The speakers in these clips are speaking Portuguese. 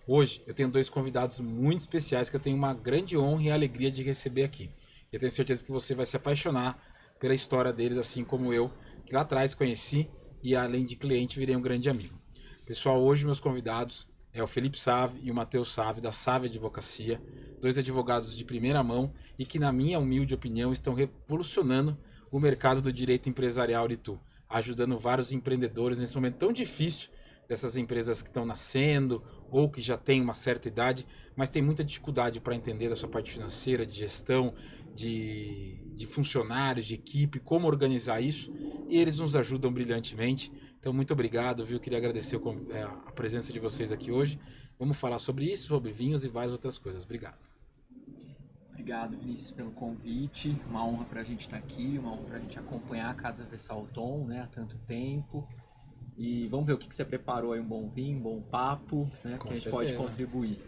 Hoje eu tenho dois convidados muito especiais que eu tenho uma grande honra e alegria de receber aqui. Eu tenho certeza que você vai se apaixonar pela história deles, assim como eu, que lá atrás conheci e além de cliente virei um grande amigo. Pessoal, hoje meus convidados é o Felipe Save e o Matheus Save, da Save Advocacia, dois advogados de primeira mão e que, na minha humilde opinião, estão revolucionando o mercado do direito empresarial de Itu, ajudando vários empreendedores nesse momento tão difícil dessas empresas que estão nascendo ou que já têm uma certa idade, mas tem muita dificuldade para entender da sua parte financeira, de gestão, de funcionários, de equipe, como organizar isso, e eles nos ajudam brilhantemente. Então, muito obrigado, viu? Queria agradecer a presença de vocês aqui hoje. Vamos falar sobre isso, sobre vinhos e várias outras coisas. Obrigado. Obrigado, Vinícius, pelo convite. Uma honra para a gente estar aqui, uma honra para a gente acompanhar a Casa Vessalton, né, há tanto tempo. E vamos ver o que você preparou aí, um bom vinho, um bom papo, né, que a gente pode contribuir.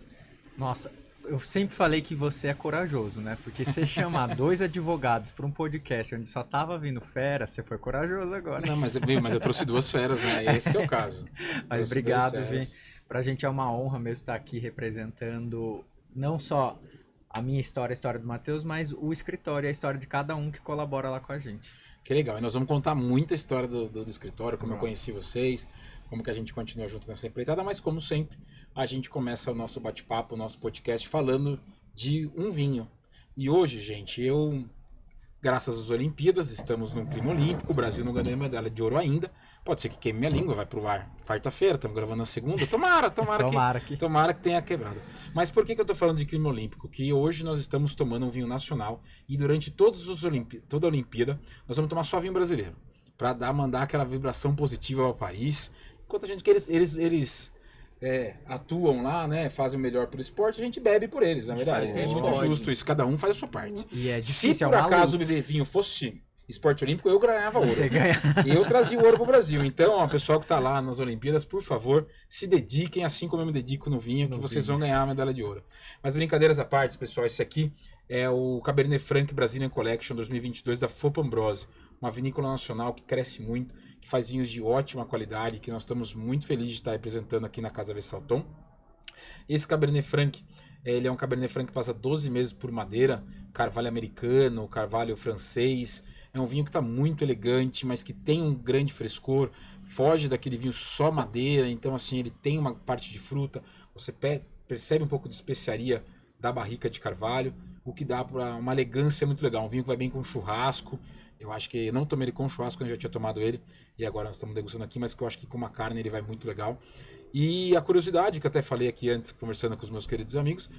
Nossa, eu sempre falei que você é corajoso, né? Porque você chamar dois advogados para um podcast onde só tava vindo fera, você foi corajoso agora. Não, mas eu trouxe duas feras, né? Esse que é o caso. Mas obrigado, Vim. Pra gente é uma honra mesmo estar aqui representando não só a minha história, a história do Matheus, mas o escritório e a história de cada um que colabora lá com a gente. Que legal. E nós vamos contar muita história do escritório, como eu conheci vocês, como que a gente continua junto nessa empreitada, mas como sempre, a gente começa o nosso bate-papo, o nosso podcast falando de um vinho. E hoje, gente, graças às Olimpíadas, estamos num clima olímpico, o Brasil não ganhou medalha de ouro ainda, pode ser que queime minha língua, vai pro ar quarta-feira, estamos gravando na segunda, tomara que tenha quebrado. Mas por que eu tô falando de clima olímpico? Que hoje nós estamos tomando um vinho nacional e durante toda a Olimpíada, nós vamos tomar só vinho brasileiro, para mandar aquela vibração positiva ao país, enquanto a gente que eles atuam lá, né, fazem o melhor pro esporte, a gente bebe por eles, na verdade. É muito justo isso, cada um faz a sua parte. E é difícil, se por acaso o beber vinho fosse esporte olímpico, eu ganhava ouro. E eu trazia o ouro pro Brasil. Então, o pessoal que tá lá nas Olimpíadas, por favor, se dediquem, assim como eu me dedico no vinho, que vocês vão ganhar a medalha de ouro. Mas brincadeiras à parte, pessoal, esse aqui é o Cabernet Franc Brazilian Collection 2022 da Fopa Ambrosi, uma vinícola nacional que cresce muito, que faz vinhos de ótima qualidade, que nós estamos muito felizes de estar representando aqui na Casa Vessalton. Esse Cabernet Franc, ele é um Cabernet Franc que passa 12 meses por madeira, carvalho americano, carvalho francês. É um vinho que está muito elegante, mas que tem um grande frescor, foge daquele vinho só madeira, então assim, ele tem uma parte de fruta, você percebe um pouco de especiaria da barrica de carvalho, o que dá para uma elegância muito legal. Um vinho que vai bem com churrasco. Eu acho que eu não tomei ele com churrasco, eu já tinha tomado ele, e agora nós estamos degustando aqui, mas que eu acho que com uma carne ele vai muito legal. E a curiosidade, que eu até falei aqui antes, conversando com os meus queridos amigos,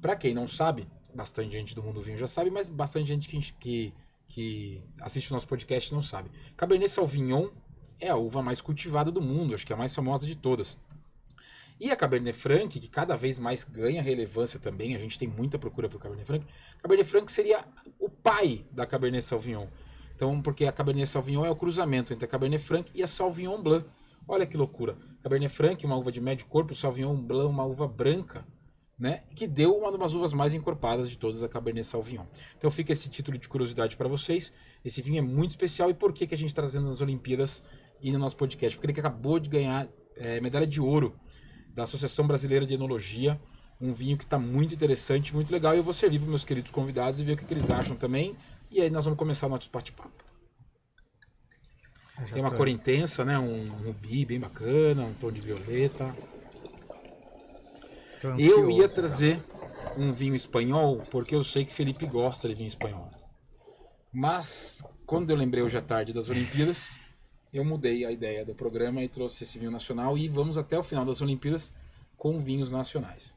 para quem não sabe, bastante gente do mundo vinho já sabe, mas bastante gente que assiste o nosso podcast não sabe. Cabernet Sauvignon é a uva mais cultivada do mundo, acho que é a mais famosa de todas. E a Cabernet Franc, que cada vez mais ganha relevância também, a gente tem muita procura por Cabernet Franc. Cabernet Franc seria o pai da Cabernet Sauvignon. Então, porque a Cabernet Sauvignon é o cruzamento entre a Cabernet Franc e a Sauvignon Blanc. Olha que loucura. Cabernet Franc, uma uva de médio corpo, Sauvignon Blanc, uma uva branca, né? Que deu uma das uvas mais encorpadas de todas, a Cabernet Sauvignon. Então fica esse título de curiosidade para vocês. Esse vinho é muito especial. E por que a gente está trazendo nas Olimpíadas e no nosso podcast? Porque ele acabou de ganhar medalha de ouro da Associação Brasileira de Enologia. Um vinho que está muito interessante, muito legal. E eu vou servir para meus queridos convidados e ver o que eles acham também. E aí nós vamos começar o nosso bate-papo. Tem uma cor intensa, né? Um rubi bem bacana, um tom de violeta. Eu ia trazer um vinho espanhol, porque eu sei que Felipe gosta de vinho espanhol. Mas, quando eu lembrei hoje à tarde das Olimpíadas, eu mudei a ideia do programa e trouxe esse vinho nacional. E vamos até o final das Olimpíadas com vinhos nacionais.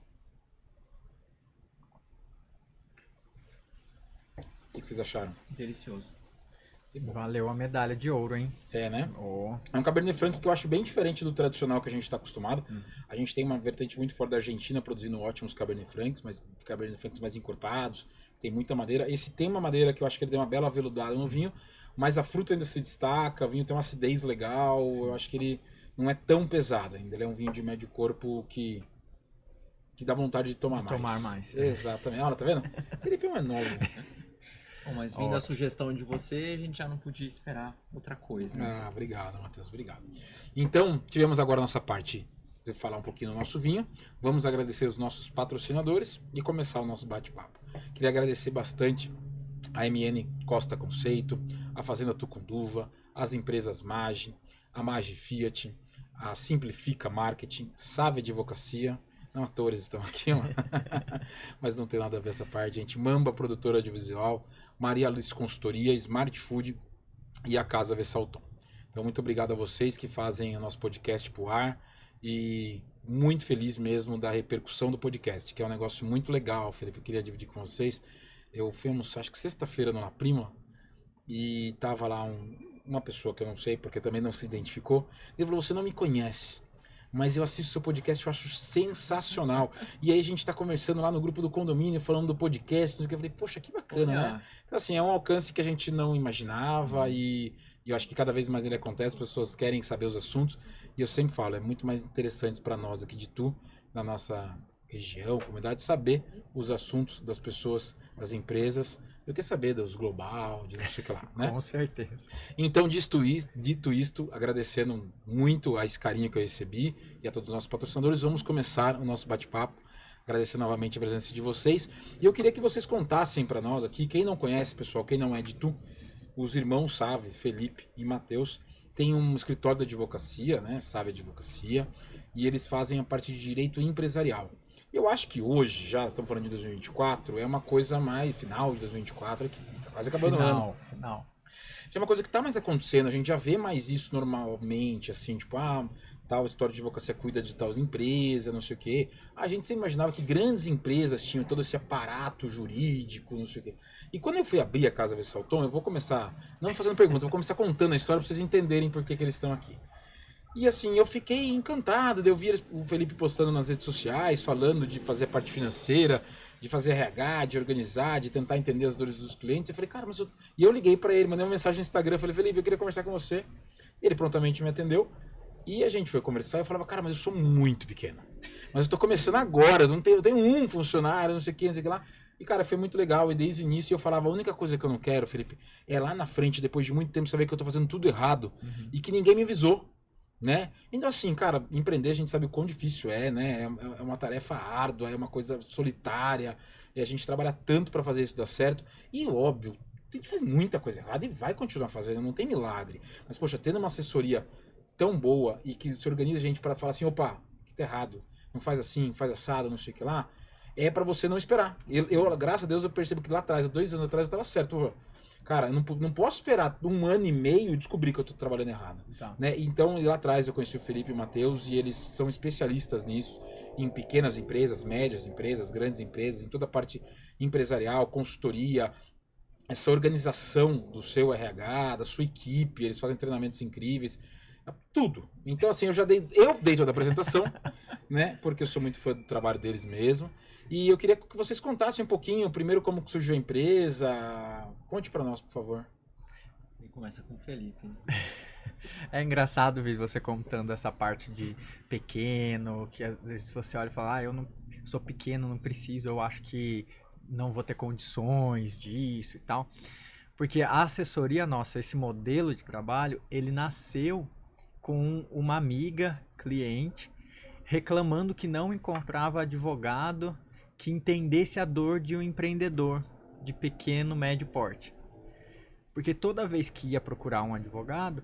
O que vocês acharam? Delicioso. Valeu a medalha de ouro, hein? É, né? Oh. É um Cabernet Franc que eu acho bem diferente do tradicional que a gente está acostumado. A gente tem uma vertente muito forte da Argentina produzindo ótimos Cabernet Francs, mas Cabernet Francs mais encorpados, tem muita madeira. Esse tem uma madeira que eu acho que ele deu uma bela aveludada no vinho, mas a fruta ainda se destaca, o vinho tem uma acidez legal. Sim. Eu acho que ele não é tão pesado ainda. Ele é um vinho de médio corpo que dá vontade de tomar mais. Tomar mais. Exatamente. Olha, tá vendo? Felipe é um enólogo. Bom, mas vindo a sugestão de você, a gente já não podia esperar outra coisa. Obrigado, Matheus, obrigado. Então, tivemos agora a nossa parte falar um pouquinho do nosso vinho, vamos agradecer os nossos patrocinadores e começar o nosso bate-papo. Queria agradecer bastante a MN Costa Conceito, a Fazenda Tucunduva, as empresas Magi, a Magi Fiat, a Simplifica Marketing, Save Advocacia, não atores estão aqui, mas não tem nada a ver essa parte, gente. Mamba Produtora Audiovisual, Maria Alice Consultoria, Smart Food e a Casa Vessalton. Então, muito obrigado a vocês que fazem o nosso podcast pro ar e muito feliz mesmo da repercussão do podcast, que é um negócio muito legal, Felipe, eu queria dividir com vocês. Eu fui almoçar, acho que sexta-feira, na Prima, e tava lá uma pessoa que eu não sei, porque também não se identificou. Ele falou, você não me conhece, mas eu assisto seu podcast, eu acho sensacional. E aí a gente tá conversando lá no grupo do condomínio, falando do podcast, eu falei, poxa, que bacana, né? Então assim, é um alcance que a gente não imaginava e eu acho que cada vez mais ele acontece, as pessoas querem saber os assuntos, e eu sempre falo, é muito mais interessante para nós aqui de Itu, na nossa região, comunidade, saber os assuntos das pessoas, das empresas, do que saber dos global, de não sei o que lá, né? Com certeza. Então, dito isto, agradecendo muito a esse carinho que eu recebi e a todos os nossos patrocinadores, vamos começar o nosso bate-papo. Agradecer novamente a presença de vocês. E eu queria que vocês contassem para nós aqui, quem não conhece, pessoal, quem não é de Itu, os irmãos Save, Felipe e Matheus, têm um escritório de advocacia, né? Save Advocacia, e eles fazem a parte de direito empresarial. Eu acho que hoje, já estamos falando de 2024, é uma coisa mais final de 2024, que está quase acabando o ano. Final. Já é uma coisa que está mais acontecendo, a gente já vê mais isso normalmente, assim, tipo, tal história de advocacia cuida de tal empresa, não sei o quê. A gente sempre imaginava que grandes empresas tinham todo esse aparato jurídico, não sei o quê. E quando eu fui abrir a Casa Vessalton, eu vou começar, não fazendo pergunta, eu vou começar contando a história para vocês entenderem por que eles estão aqui. E assim, eu fiquei encantado, eu vi o Felipe postando nas redes sociais, falando de fazer a parte financeira, de fazer RH, de organizar, de tentar entender as dores dos clientes. Eu falei, cara, mas E eu liguei para ele, mandei uma mensagem no Instagram, falei, Felipe, eu queria conversar com você. Ele prontamente me atendeu. E a gente foi conversar e eu falava, cara, mas eu sou muito pequeno. Mas eu tô começando agora, eu tenho um funcionário, não sei o que, não sei o que lá. E, cara, foi muito legal. E desde o início eu falava, a única coisa que eu não quero, Felipe, é lá na frente, depois de muito tempo, saber que eu tô fazendo tudo errado e que ninguém me avisou. Né? Então assim, cara, empreender a gente sabe o quão difícil é, né? É uma tarefa árdua, é uma coisa solitária, e a gente trabalha tanto para fazer isso dar certo. E óbvio, a gente faz muita coisa errada e vai continuar fazendo, não tem milagre. Mas poxa, tendo uma assessoria tão boa e que se organiza a gente para falar assim, opa, que tá errado, não faz assim, faz assado, não sei o que lá, é para você não esperar. Eu, graças a Deus, eu percebo que lá atrás, há 2 anos atrás, eu tava certo. Cara, eu não posso esperar 1 ano e meio e descobrir que eu tô trabalhando errado. Né? Então, lá atrás eu conheci o Felipe e o Matheus e eles são especialistas nisso, em pequenas empresas, médias empresas, grandes empresas, em toda a parte empresarial, consultoria, essa organização do seu RH, da sua equipe, eles fazem treinamentos incríveis, tudo. Então, assim, eu dei toda a apresentação, né? Porque eu sou muito fã do trabalho deles mesmo. E eu queria que vocês contassem um pouquinho, primeiro como surgiu a empresa. Conte para nós, por favor. E começa com o Felipe. Né? É engraçado ver você contando essa parte de pequeno, que às vezes você olha e fala, eu não sou pequeno, não preciso, eu acho que não vou ter condições disso e tal. Porque a assessoria nossa, esse modelo de trabalho, ele nasceu com uma amiga, cliente, reclamando que não encontrava advogado que entendesse a dor de um empreendedor de pequeno, médio porte. Porque toda vez que ia procurar um advogado,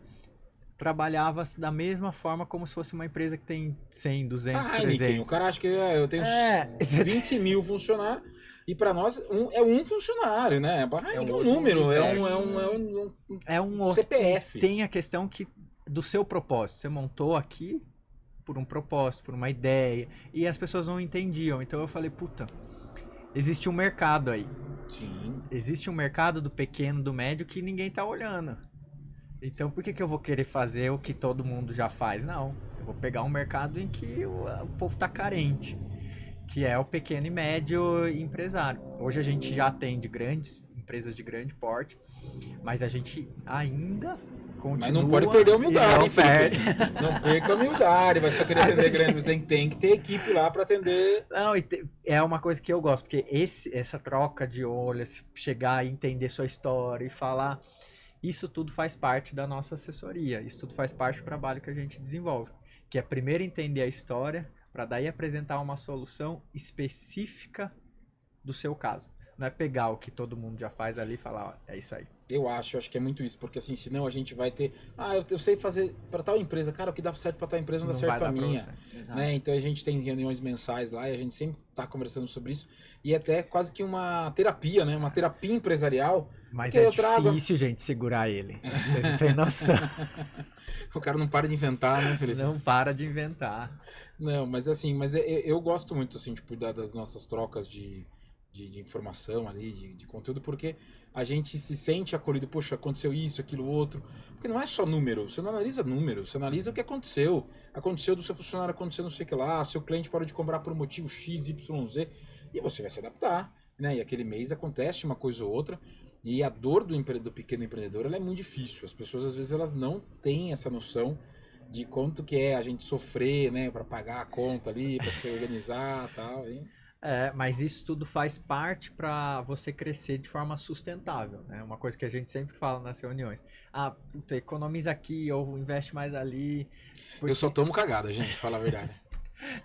trabalhava-se da mesma forma como se fosse uma empresa que tem 100, 200, 300. O cara acha que eu tenho 20 mil funcionários e para nós é um funcionário, né? É um número, é um CPF. Tem a questão do seu propósito. Você montou aqui por um propósito, por uma ideia, e as pessoas não entendiam. Então eu falei, puta, existe um mercado aí. Sim. Existe um mercado do pequeno, do médio que ninguém tá olhando. Então por que eu vou querer fazer o que todo mundo já faz? Não, eu vou pegar um mercado em que o povo tá carente, que é o pequeno e médio empresário. Hoje a gente já atende empresas de grande porte, mas a gente ainda continua... Mas não pode perder a humildade, hein, Felipe? Não perca a humildade, vai só querer atender grande, você tem que ter equipe lá para atender... Não, é uma coisa que eu gosto, porque essa troca de olhos, chegar e entender sua história e falar... Isso tudo faz parte da nossa assessoria, isso tudo faz parte do trabalho que a gente desenvolve, que é primeiro entender a história, para daí apresentar uma solução específica do seu caso. Não é pegar o que todo mundo já faz ali e falar, ó, é isso aí. Eu acho que é muito isso, porque assim, senão a gente vai ter, eu sei fazer para tal empresa, cara, o que dá certo para tal empresa não dá certo para minha, né? Então a gente tem reuniões mensais lá e a gente sempre tá conversando sobre isso e até quase que uma terapia, né? Uma terapia empresarial. Mas é difícil, gente, segurar ele. Vocês têm noção. O cara não para de inventar, né, Felipe? Não para de inventar. Não, mas assim, eu gosto muito assim, tipo, das nossas trocas de informação ali, de conteúdo, porque a gente se sente acolhido, poxa, aconteceu isso, aquilo, outro. Porque não é só número, você não analisa números, você analisa o que aconteceu. Aconteceu do seu funcionário, aconteceu não sei o que lá, seu cliente parou de comprar por um motivo X, Y, Z, e você vai se adaptar, né? E aquele mês acontece uma coisa ou outra, e a dor do pequeno empreendedor, ela é muito difícil. As pessoas, às vezes, elas não têm essa noção de quanto que é a gente sofrer, né, para pagar a conta ali, para se organizar e tal, hein? Mas isso tudo faz parte para você crescer de forma sustentável, né? Uma coisa que a gente sempre fala nas reuniões. Puta, economiza aqui ou investe mais ali. Porque... Eu só tomo cagada, gente, fala a verdade.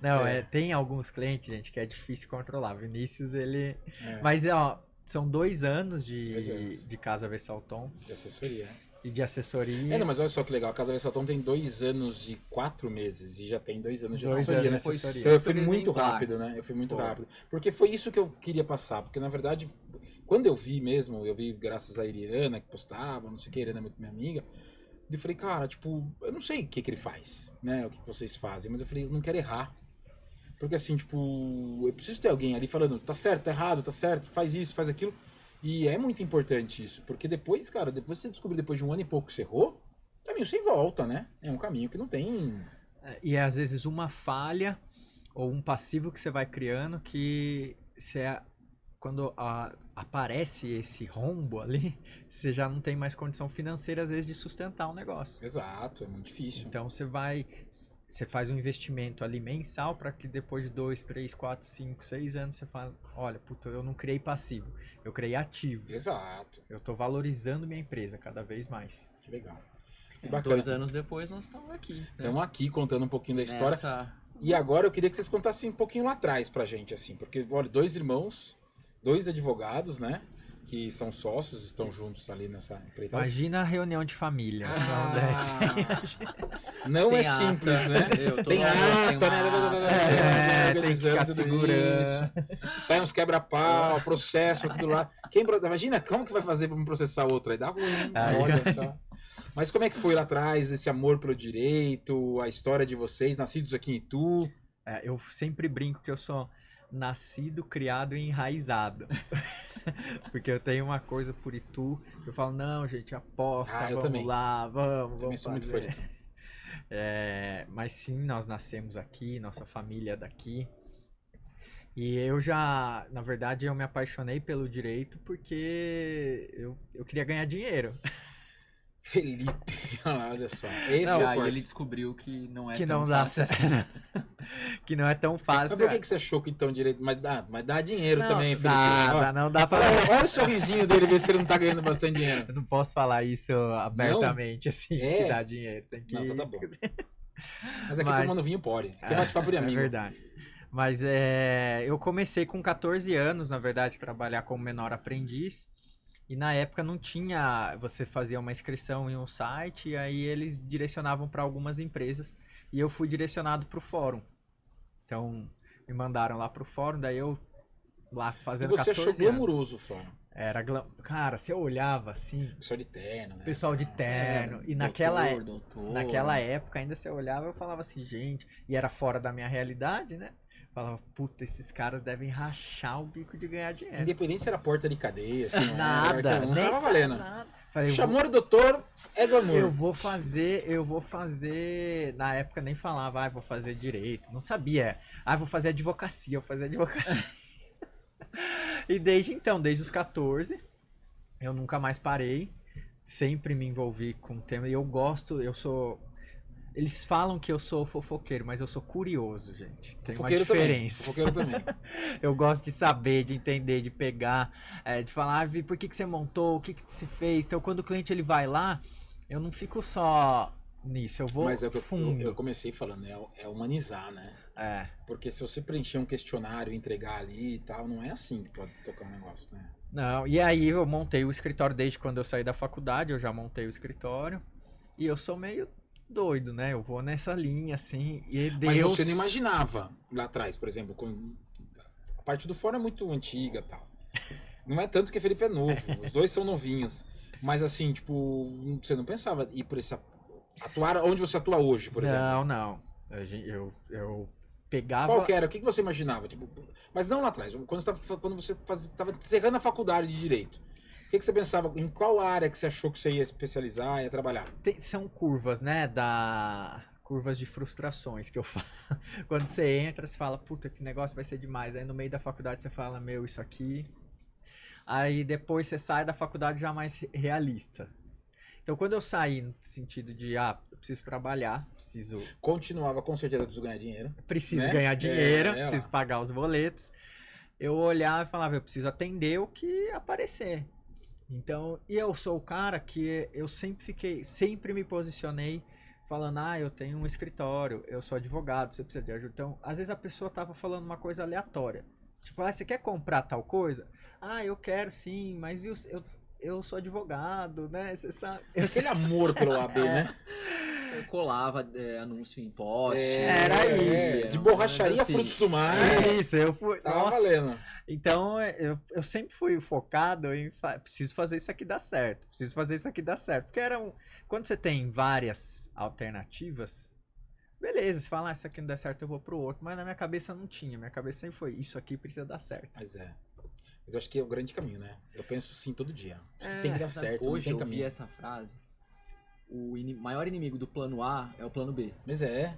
Não, tem alguns clientes, gente, que é difícil controlar. Vinícius, ele... Mas, ó, são 2 anos de Casa Vessalton. De assessoria, né? E de assessoria. Não, mas olha só que legal. A Casa Vessalton tem 2 anos e 4 meses. E já tem 2 anos de 2 assessoria, anos de né? assessoria. Eu fui muito rápido, né? Eu fui muito rápido. Porque foi isso que eu queria passar. Porque, na verdade, quando eu vi mesmo, eu vi graças a Iriana, que postava, não sei o que, Iriana é muito minha amiga. E eu falei, cara, tipo, eu não sei o que ele faz, né? O que vocês fazem. Mas eu falei, eu não quero errar. Porque, assim, tipo, eu preciso ter alguém ali falando, tá certo, tá errado, tá certo, faz isso, faz aquilo. E é muito importante isso, porque depois, cara, depois você descobrir depois de 1 ano e pouco que você errou, caminho sem volta, né? É um caminho que não tem... E às vezes uma falha ou um passivo que você vai criando que quando aparece esse rombo ali, você já não tem mais condição financeira às vezes de sustentar o negócio. Exato, é muito difícil. Então você faz um investimento ali mensal para que depois de 2, 3, 4, 5, 6 anos você fala, olha, puta, eu não criei passivo, eu criei ativo. Exato. Eu tô valorizando minha empresa cada vez mais. Que legal. Que 2 anos depois nós estamos aqui. Estamos aqui contando um pouquinho da história. E agora eu queria que vocês contassem um pouquinho lá atrás pra gente, assim, porque, olha, 2 irmãos, 2 advogados, né? Que são sócios, estão juntos ali nessa empreitada. Imagina a reunião de família. Não é simples, né? Tem ata, né? Tem que ficar segurando. Sai uns quebra-pau, processo, tudo lá. Imagina como que vai fazer para um processar o outro? Aí dá ruim, olha só. Mas como é que foi lá atrás, esse amor pelo direito, a história de vocês, nascidos aqui em Itu? Eu sempre brinco que eu sou nascido, criado e enraizado. Porque eu tenho uma coisa por Itu, que eu falo, não, gente, aposta, vamos também. Lá, vamos também sou muito fã. Mas sim, nós nascemos aqui, nossa família é daqui. E eu já, na verdade, eu me apaixonei pelo direito porque eu queria ganhar dinheiro. Felipe, olha só. Aí ele descobriu que não é que tão não dá fácil. Que não é tão fácil. Mas por que você achou que então direito? Mas dá dinheiro também, Felipe. Não dá pra... Olha o sorrisinho dele, ver se ele não tá ganhando bastante dinheiro. Eu não posso falar isso abertamente, assim, que dá dinheiro. Tem que... Não, tá bom. Mas aqui tomando vinho pode. Aqui bate papo de amigo. É verdade. Mas eu comecei com 14 anos, na verdade, a trabalhar como menor aprendiz. E na época não tinha, você fazia uma inscrição em um site e aí eles direcionavam para algumas empresas e eu fui direcionado para o fórum. Então me mandaram lá para o fórum, daí eu lá fazendo 14 anos. E você achou glamouroso o fórum? Cara, você olhava assim... Pessoal de terno, né? Pessoal de terno. E naquela época ainda você olhava e eu falava assim, gente... E era fora da minha realidade, né? Falava, puta, esses caras devem rachar o bico de ganhar dinheiro. Independente se era porta de cadeia, assim, nada, não nem tava valendo. Nada. Falei, chamou o doutor, é glamour. Eu vou fazer, na época nem falava, vou fazer direito, não sabia. Vou fazer advocacia. E desde então, desde os 14, eu nunca mais parei, sempre me envolvi com o tema, e eu Eles falam que eu sou fofoqueiro, mas eu sou curioso, gente. Tem uma Fofoqueiro também, diferença. fofoqueiro também. Eu gosto de saber, de entender, de pegar, de falar, Vi, por que você montou, o que se fez. Então, quando o cliente ele vai lá, eu não fico só nisso, eu vou Mas é o que fundo. eu comecei falando, é humanizar, né? Porque se você preencher um questionário e entregar ali e tal, não é assim que pode tocar um negócio, né? Não, e aí eu montei o escritório desde quando eu saí da faculdade, eu já montei o escritório. E eu sou meio doido, né? Eu vou nessa linha, assim, e Deus... Mas você não imaginava lá atrás, por exemplo, a parte do fora é muito antiga e tal. Não é tanto que Felipe é novo, os dois são novinhos. Mas assim, tipo, você não pensava ir por atuar onde você atua hoje, por exemplo? Não. Eu pegava... Qual que era? O que você imaginava? Tipo, mas não lá atrás, quando você estava encerrando a faculdade de Direito. O que você pensava? Em qual área que você achou que você ia especializar, ia trabalhar? São curvas, né? Curvas de frustrações que eu falo. Quando você entra, você fala, puta, que negócio vai ser demais. Aí no meio da faculdade você fala, meu, isso aqui. Aí depois você sai da faculdade já mais realista. Então quando eu saí no sentido de, eu preciso trabalhar, preciso... Continuava com certeza, preciso ganhar dinheiro. Preciso ganhar dinheiro, preciso pagar os boletos. Eu olhava e falava, eu preciso atender o que aparecer. Então, e eu sou o cara que eu sempre me posicionei falando, eu tenho um escritório, eu sou advogado, você precisa de ajuda. Então, às vezes a pessoa tava falando uma coisa aleatória. Tipo, você quer comprar tal coisa? Eu quero sim, mas viu, eu sou advogado, né? Você sabe. Aquele amor pelo OAB, né? Eu colava anúncio em poste. Era isso. De borracharia assim, frutos do mar. Isso, eu fui. Tava Nossa. valendo. Então, eu sempre fui focado em preciso fazer isso aqui dar certo. Preciso fazer isso aqui dar certo. Porque quando você tem várias alternativas, beleza, você fala, se isso aqui não der certo, eu vou pro outro. Mas na minha cabeça não tinha. Minha cabeça sempre foi, isso aqui precisa dar certo. Mas eu acho que é o grande caminho, né? Eu penso sim todo dia. Acho que tem que dar certo, hoje não tem eu caminho. vi essa frase. O maior inimigo do plano A é o plano B. Mas né?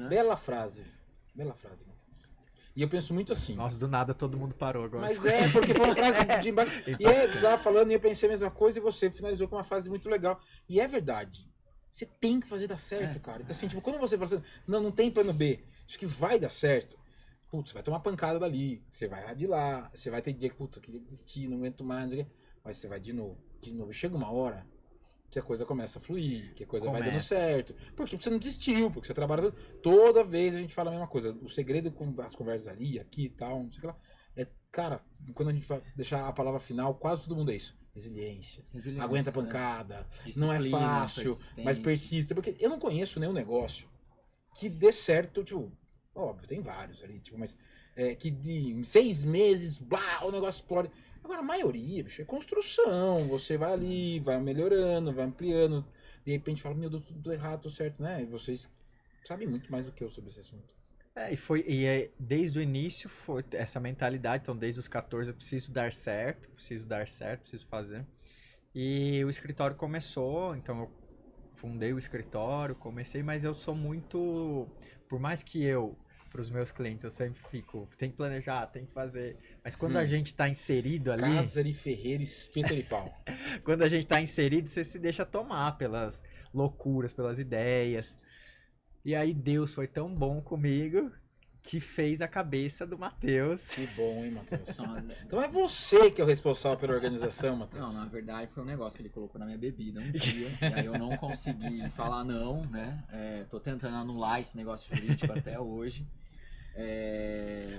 Bela frase. Bela frase, Matheus. E eu penso muito assim. Nossa, do nada todo mundo parou agora. Mas porque foi uma frase de embaixo. E que você estava falando e eu pensei a mesma coisa e você finalizou com uma frase muito legal. E é verdade. Você tem que fazer dar certo, cara. Então assim, tipo, quando você fala assim, não tem plano B, acho que vai dar certo. Putz, vai tomar pancada dali, você vai de lá, você vai ter dia que, putz, eu queria desistir, não aguento mais, não sei o quê. Mas você vai de novo. E chega uma hora que a coisa começa a fluir, que a coisa vai dando certo. Porque você não desistiu, porque você trabalha toda vez a gente fala a mesma coisa. O segredo com as conversas ali, aqui e tal, não sei o que lá. Cara, quando a gente vai deixar a palavra final, quase todo mundo é isso. Resiliência. Aguenta a pancada. Não é fácil, mas persista. Porque eu não conheço nenhum negócio que dê certo, tipo, óbvio, tem vários ali, tipo, mas que em 6 meses, blá, o negócio explode. Agora, a maioria, bicho, é construção. Você vai ali, vai melhorando, vai ampliando. De repente fala, meu Deus, tudo errado, tudo certo, né? E vocês sabem muito mais do que eu sobre esse assunto. Desde o início foi essa mentalidade. Então, desde os 14 eu preciso dar certo, preciso fazer. E o escritório começou, então eu fundei o escritório, mas eu sou muito... Por mais que para os meus clientes, eu sempre fico, tem que planejar, tem que fazer. Mas quando a gente está inserido ali... Cásar e Ferreira, espeta de pau. Quando a gente está inserido, você se deixa tomar pelas loucuras, pelas ideias. E aí Deus foi tão bom comigo que fez a cabeça do Matheus. Que bom, hein, Matheus? Então é você que é o responsável pela organização, Matheus. Não, na verdade foi um negócio que ele colocou na minha bebida um dia, e aí eu não consegui falar não, né? Tô tentando anular esse negócio jurídico até hoje.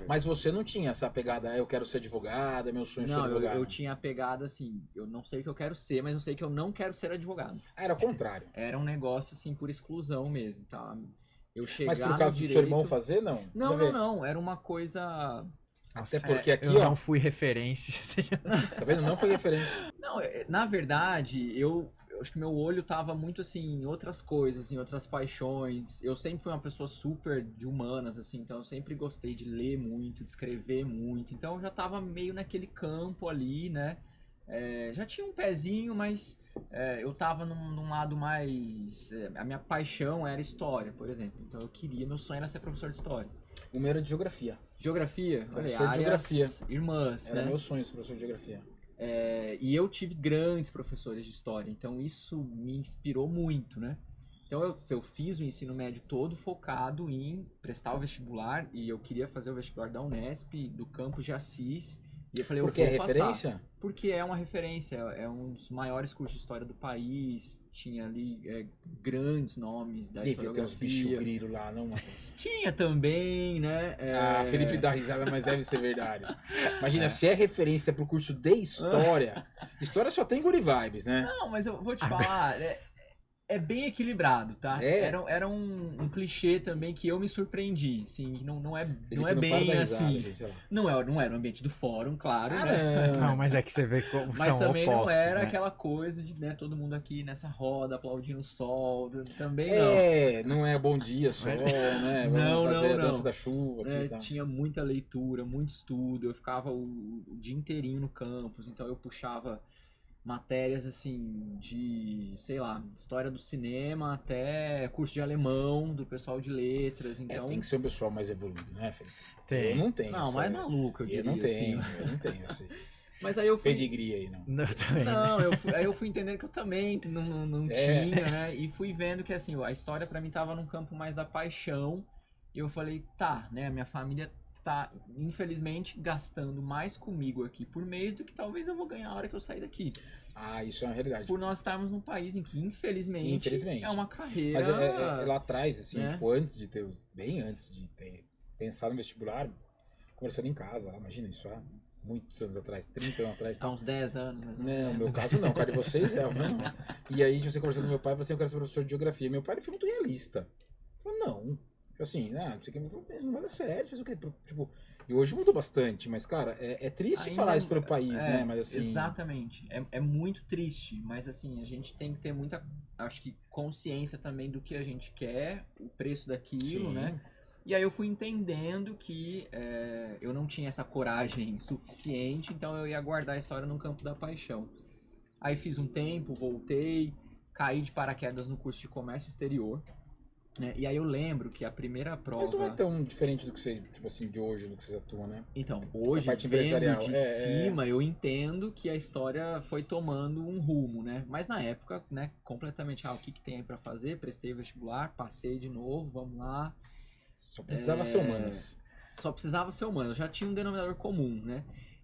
Mas você não tinha essa pegada, eu quero ser advogado, é meu sonho ser advogado. Não, eu tinha a pegada assim, eu não sei o que eu quero ser, mas eu sei que eu não quero ser advogado. Era o contrário. Era um negócio assim, por exclusão mesmo, tá? Eu chegar mas por causa do seu irmão fazer, não? Não, era uma coisa... Até porque aqui, eu não fui referência. Tá vendo? Não foi referência. Não, na verdade, eu acho que meu olho tava muito assim em outras coisas, em outras paixões. Eu sempre fui uma pessoa super de humanas, assim, então eu sempre gostei de ler muito, de escrever muito. Então eu já tava meio naquele campo ali, né? Já tinha um pezinho, mas eu tava num lado mais... a minha paixão era história, por exemplo. Então meu sonho era ser professor de história. O meu era de geografia. Geografia? Professor de geografia. Irmãs, era né? meu sonho ser professor de geografia. E eu tive grandes professores de história, então isso me inspirou muito, né? Então eu fiz o ensino médio todo focado em prestar o vestibular e eu queria fazer o vestibular da Unesp, do campus de Assis. E eu falei, Porque é referência? Porque é uma referência, é um dos maiores cursos de história do país, tinha ali grandes nomes da Devia ter uns bichos historiografia. grilo lá, não, Matheus? Tinha também, né? Felipe dá risada, mas deve ser verdade. Imagina, se é referência pro curso de história, história só tem good vibes, né? Não, mas eu vou te falar, é bem equilibrado, tá? É? Era um clichê também que eu me surpreendi, assim, não é Felipe bem para da risada, assim. gente, olha lá. Não era o ambiente do fórum, claro, né? Não, mas é que você vê como Mas são também opostos, não era né? aquela coisa de, né, todo mundo aqui nessa roda aplaudindo o sol, também Não é bom dia só, né? Não, Vamos fazer não, a dança não. da chuva aqui e tal. Tinha muita leitura, muito estudo, eu ficava o dia inteirinho no campus, então eu puxava matérias assim de, sei lá, história do cinema até curso de alemão do pessoal de letras, então... Tem que ser um pessoal mais evoluído, né, Felipe? Tem. Eu não tenho. Não, mais maluco, eu diria, não tenho, assim. eu não tenho, eu sei. Mas aí eu fui... Pedigree aí, não. Eu também, né? Não, aí eu fui entendendo que eu também não tinha, né? E fui vendo que assim, a história pra mim tava num campo mais da paixão. E eu falei, tá, né? A minha família tá, infelizmente, gastando mais comigo aqui por mês do que talvez eu vou ganhar a hora que eu sair daqui. Isso é uma realidade. Por nós estarmos num país em que, infelizmente. É uma carreira... Mas lá atrás, assim, né? tipo, bem antes de ter pensado no vestibular, conversando em casa, imagina isso há muitos anos atrás, 30 anos atrás. Há uns 10 anos. Mas Não, meu caso não, o cara de vocês é, não. E aí você conversando com meu pai, você eu quero ser professor de geografia. Meu pai ele foi muito realista. Ele falou, não. Assim, não sei o que, não vai dar certo, faz o quê? Tipo, e hoje mudou bastante, mas, cara, é triste ainda falar isso pelo país, né? Mas assim. Exatamente. É muito triste, mas assim, a gente tem que ter muita, acho que, consciência também do que a gente quer, o preço daquilo, Sim. né? E aí eu fui entendendo que eu não tinha essa coragem suficiente, então eu ia guardar a história no campo da paixão. Aí fiz um tempo, voltei, caí de paraquedas no curso de comércio exterior, né? E aí eu lembro que a primeira prova... Mas não é tão diferente do que você, tipo assim, de hoje, do que você atua, né? Então, hoje, parte vendo empresarial, de cima, eu entendo que a história foi tomando um rumo, né? Mas na época, né, completamente, o que tem aí pra fazer? Prestei o vestibular, passei de novo, vamos lá. Só precisava ser humanas. Só precisava ser humano, já tinha um denominador comum, né?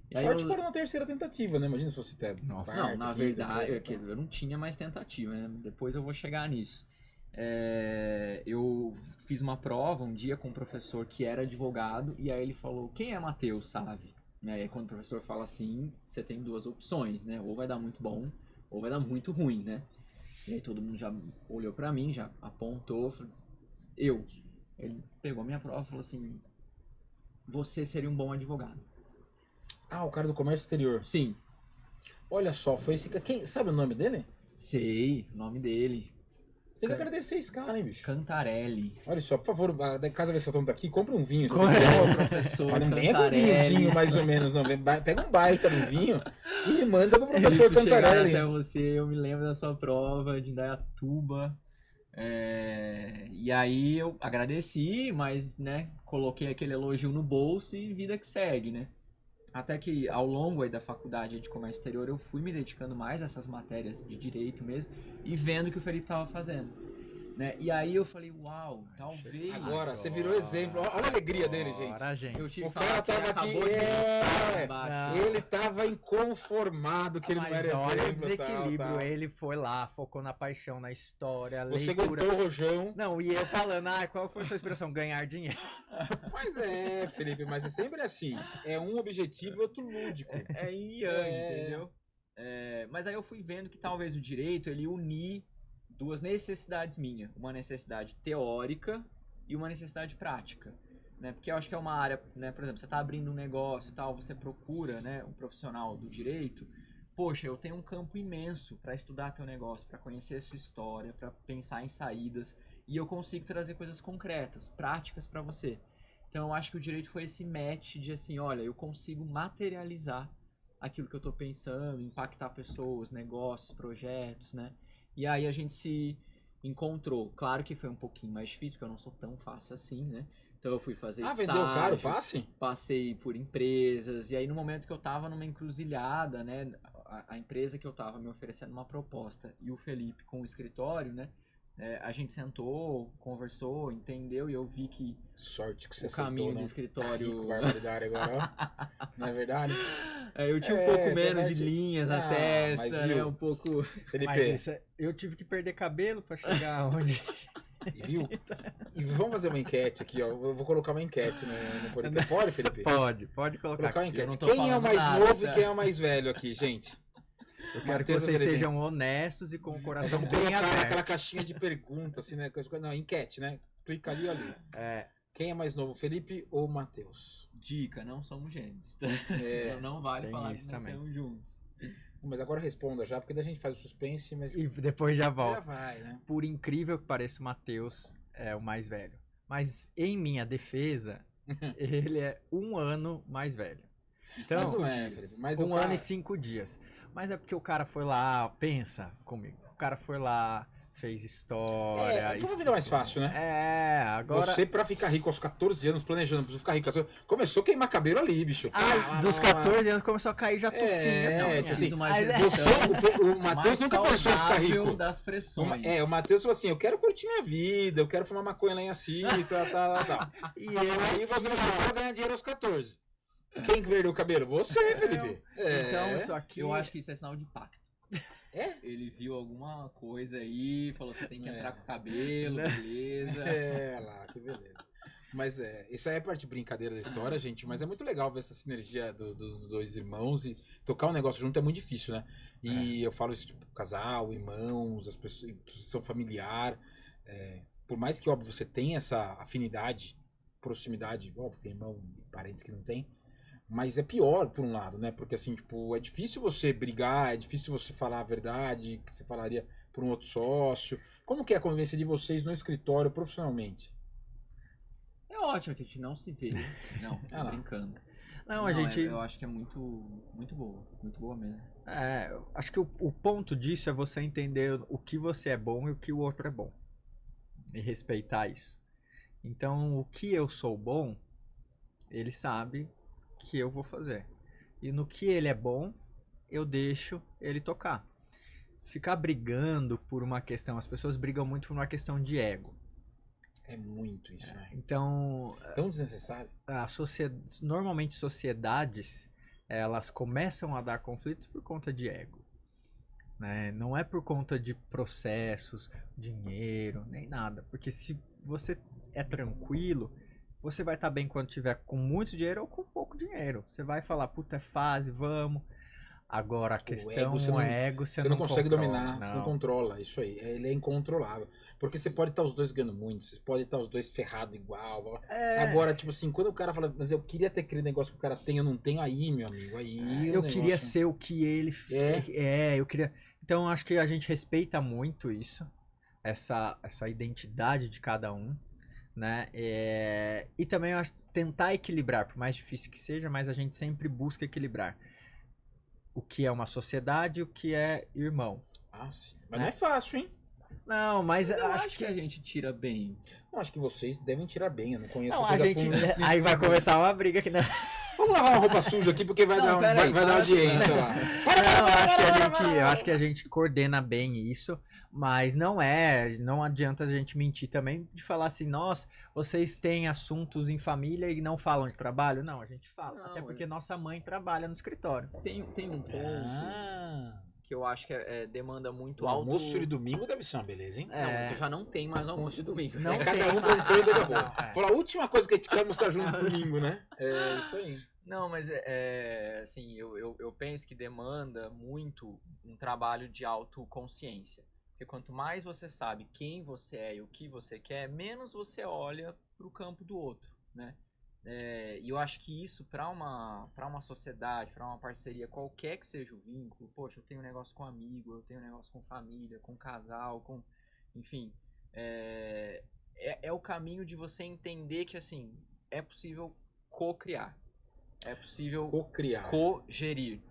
E aí Sorte parou na terceira tentativa, né? Imagina se fosse Nossa. Não, na verdade, eu não tinha mais tentativa, né? Depois eu vou chegar nisso. Eu fiz uma prova um dia com um professor que era advogado, e aí ele falou, quem é Matheus, sabe? E aí quando o professor fala assim, você tem duas opções, né? Ou vai dar muito bom, ou vai dar muito ruim, né? E aí todo mundo já olhou pra mim, já apontou, falou, Ele pegou a minha prova e falou assim, você seria um bom advogado. O cara do comércio exterior. Sim. Olha só, foi esse... Sabe o nome dele? Sei, o nome dele. Você tem que agradecer esse cara, hein, bicho? Cantarelli. Olha só, por favor, da casa desse tom daqui, compra um vinho. Professor Mas não venha com um Cantarelli. vinhozinho mais ou menos, não. Pega um baita do vinho e manda pro Se professor isso chegar Cantarelli. até você, eu me lembro da sua prova de Indaiatuba. E aí eu agradeci, mas, né, coloquei aquele elogio no bolso e vida que segue, né? Até que ao longo aí da faculdade de comércio exterior eu fui me dedicando mais a essas matérias de direito mesmo e vendo o que o Felipe estava fazendo, né? E aí eu falei, uau, talvez... Agora, você virou exemplo. Olha a alegria dele, gente. Eu tive O que falar cara que ele tava aqui, acabou de meditar embaixo. ele tava inconformado que ele não Mas era olha o exemplo. desequilíbrio, tal. ele foi lá, focou na paixão, na história, Você leitura. aguentou o rojão. Não, e eu falando, qual foi a sua inspiração? Ganhar dinheiro. Mas Felipe, mas é sempre assim. É um objetivo e outro lúdico. É yin e yang, entendeu? Mas aí eu fui vendo que talvez o direito, ele unir duas necessidades minhas. Uma necessidade teórica e uma necessidade prática. Né? Porque eu acho que é uma área, né? Por exemplo, você está abrindo um negócio e tal, você procura, né, um profissional do direito. Poxa, eu tenho um campo imenso para estudar teu negócio, para conhecer a sua história, para pensar em saídas. E eu consigo trazer coisas concretas, práticas para você. Então eu acho que o direito foi esse match de assim, olha, eu consigo materializar aquilo que eu estou pensando, impactar pessoas, negócios, projetos, né? E aí a gente se encontrou. Claro que foi um pouquinho mais difícil, porque eu não sou tão fácil assim, né? Então eu fui fazer estágio. Vendeu caro o passe? Passei por empresas, e aí no momento que eu tava numa encruzilhada, né? A empresa que eu tava me oferecendo uma proposta, e o Felipe com o escritório, né? a gente sentou, conversou, entendeu, e eu vi que Sorte que você o caminho do Tá escritório... rico, barbaridade agora, ó. Não é verdade? eu tinha um pouco menos de internet- linhas na Ah, testa, mas né? viu? Um pouco... Felipe, Mas isso, eu tive que perder cabelo pra chegar onde... viu? E vamos fazer uma enquete aqui, ó. Eu vou colocar uma enquete no podcast. Pode, Felipe? Pode colocar. Colocar uma Eu enquete. não tô Quem é o falando mais nada, novo tá? e quem é o mais velho aqui, gente? Eu quero que Matheus vocês Andrezinho. sejam honestos e com o Nós coração vamos bem colocar aquela aberto. caixinha de perguntas, assim, né? Não, enquete, né? Clica ali ou ali. É, Quem é mais novo, Felipe ou Matheus? Dica, não somos gêmeos. Tá? É, Não vale tem falar que isso nós também. somos juntos. mas agora responda já, porque daí a gente faz o suspense, mas e depois já já volta. vai, né? Por incrível que pareça, o Matheus é o mais velho. Mas em minha defesa, ele é 1 ano mais velho. Então, Mas não é, Felipe. Mas 1 o cara... ano e 5 dias. Mas é porque o cara foi lá, pensa comigo. O cara foi lá, fez história. foi uma vida mais fácil, né? Agora. Você, pra ficar rico aos 14 anos, planejando, preciso ficar rico. começou a queimar cabelo ali, bicho. Dos 14 anos começou a cair já tufinho, assim. tipo assim, uma o Matheus nunca pensou em ficar rico. das pressões. O Matheus falou assim: eu quero curtir minha vida, eu quero fumar maconha lá em Assis, tal. E Aí você não quero ganhar dinheiro aos 14. Quem que perdeu o cabelo? Você, Felipe. Então, isso aqui. Eu acho que isso é sinal de pacto. É? Ele viu alguma coisa aí, falou: você tem que entrar com o cabelo, beleza. Lá, que beleza. Mas isso aí é parte de brincadeira da história, gente. Mas é muito legal ver essa sinergia dos dois irmãos e tocar um negócio junto é muito difícil, né? E eu falo isso, tipo, casal, irmãos, as pessoas, posição familiar. Por mais que, óbvio, você tenha essa afinidade, proximidade, óbvio, tem irmão e parentes que não tem. Mas é pior, por um lado, né? Porque, assim, tipo, é difícil você brigar, é difícil você falar a verdade que você falaria por um outro sócio. Como que é a convivência de vocês no escritório profissionalmente? É ótimo que a gente não se vê. Não, tô brincando. Não, a gente. Eu acho que é muito boa. Muito boa mesmo. Acho que o ponto disso é você entender o que você é bom e o que o outro é bom. E respeitar isso. Então, o que eu sou bom, ele sabe que eu vou fazer. E no que ele é bom, eu deixo ele tocar. Ficar brigando por uma questão, as pessoas brigam muito por uma questão de ego. É muito isso, né? Então, Tão desnecessário. normalmente sociedades, elas começam a dar conflitos por conta de ego. Né? Não é por conta de processos, dinheiro, nem nada. Porque se você é tranquilo, você vai estar bem quando tiver com muito dinheiro ou com pouco dinheiro. Você vai falar, puta, é fase, vamos. Agora a questão você não consegue controla, dominar, você não controla. Isso aí, ele é incontrolável. Porque você pode estar os dois ganhando muito, você pode estar os dois ferrados igual. Agora, tipo assim, quando o cara fala, mas eu queria ter aquele negócio que o cara tem, eu não tenho, aí, meu amigo, aí eu queria ser o que ele eu queria. Então acho que a gente respeita muito isso, essa identidade de cada um. Né? E também eu acho tentar equilibrar, por mais difícil que seja, mas a gente sempre busca equilibrar o que é uma sociedade e o que é irmão. Ah, sim. Mas não é fácil, hein? Não, mas eu acho que a gente tira bem. Eu acho que vocês devem tirar bem, eu não conheço não, a gente aí vai começar uma briga aqui, né? Vamos lavar uma roupa suja aqui porque vai dar audiência lá. Eu acho que a gente coordena bem isso, mas não adianta a gente mentir também de falar assim, nossa, vocês têm assuntos em família e não falam de trabalho? Não, a gente fala, até porque nossa mãe trabalha no escritório. Tem um ponto que eu acho que demanda muito alto. O almoço de domingo deve ser uma beleza, hein? Não, tu já não tem mais almoço de domingo. Não tem. Cada um brincando daqui a pouco. Foi a última coisa que a gente quer mostrar junto no domingo, né? É isso aí. Não, mas assim, eu penso que demanda muito um trabalho de autoconsciência. Porque quanto mais você sabe quem você é e o que você quer, menos você olha para o campo do outro, né? E eu acho que isso, para uma sociedade, para uma parceria, qualquer que seja o vínculo, poxa, eu tenho um negócio com amigo, eu tenho um negócio com família, com casal, enfim, é o caminho de você entender que, assim, é possível co-criar, é possível co-gerir,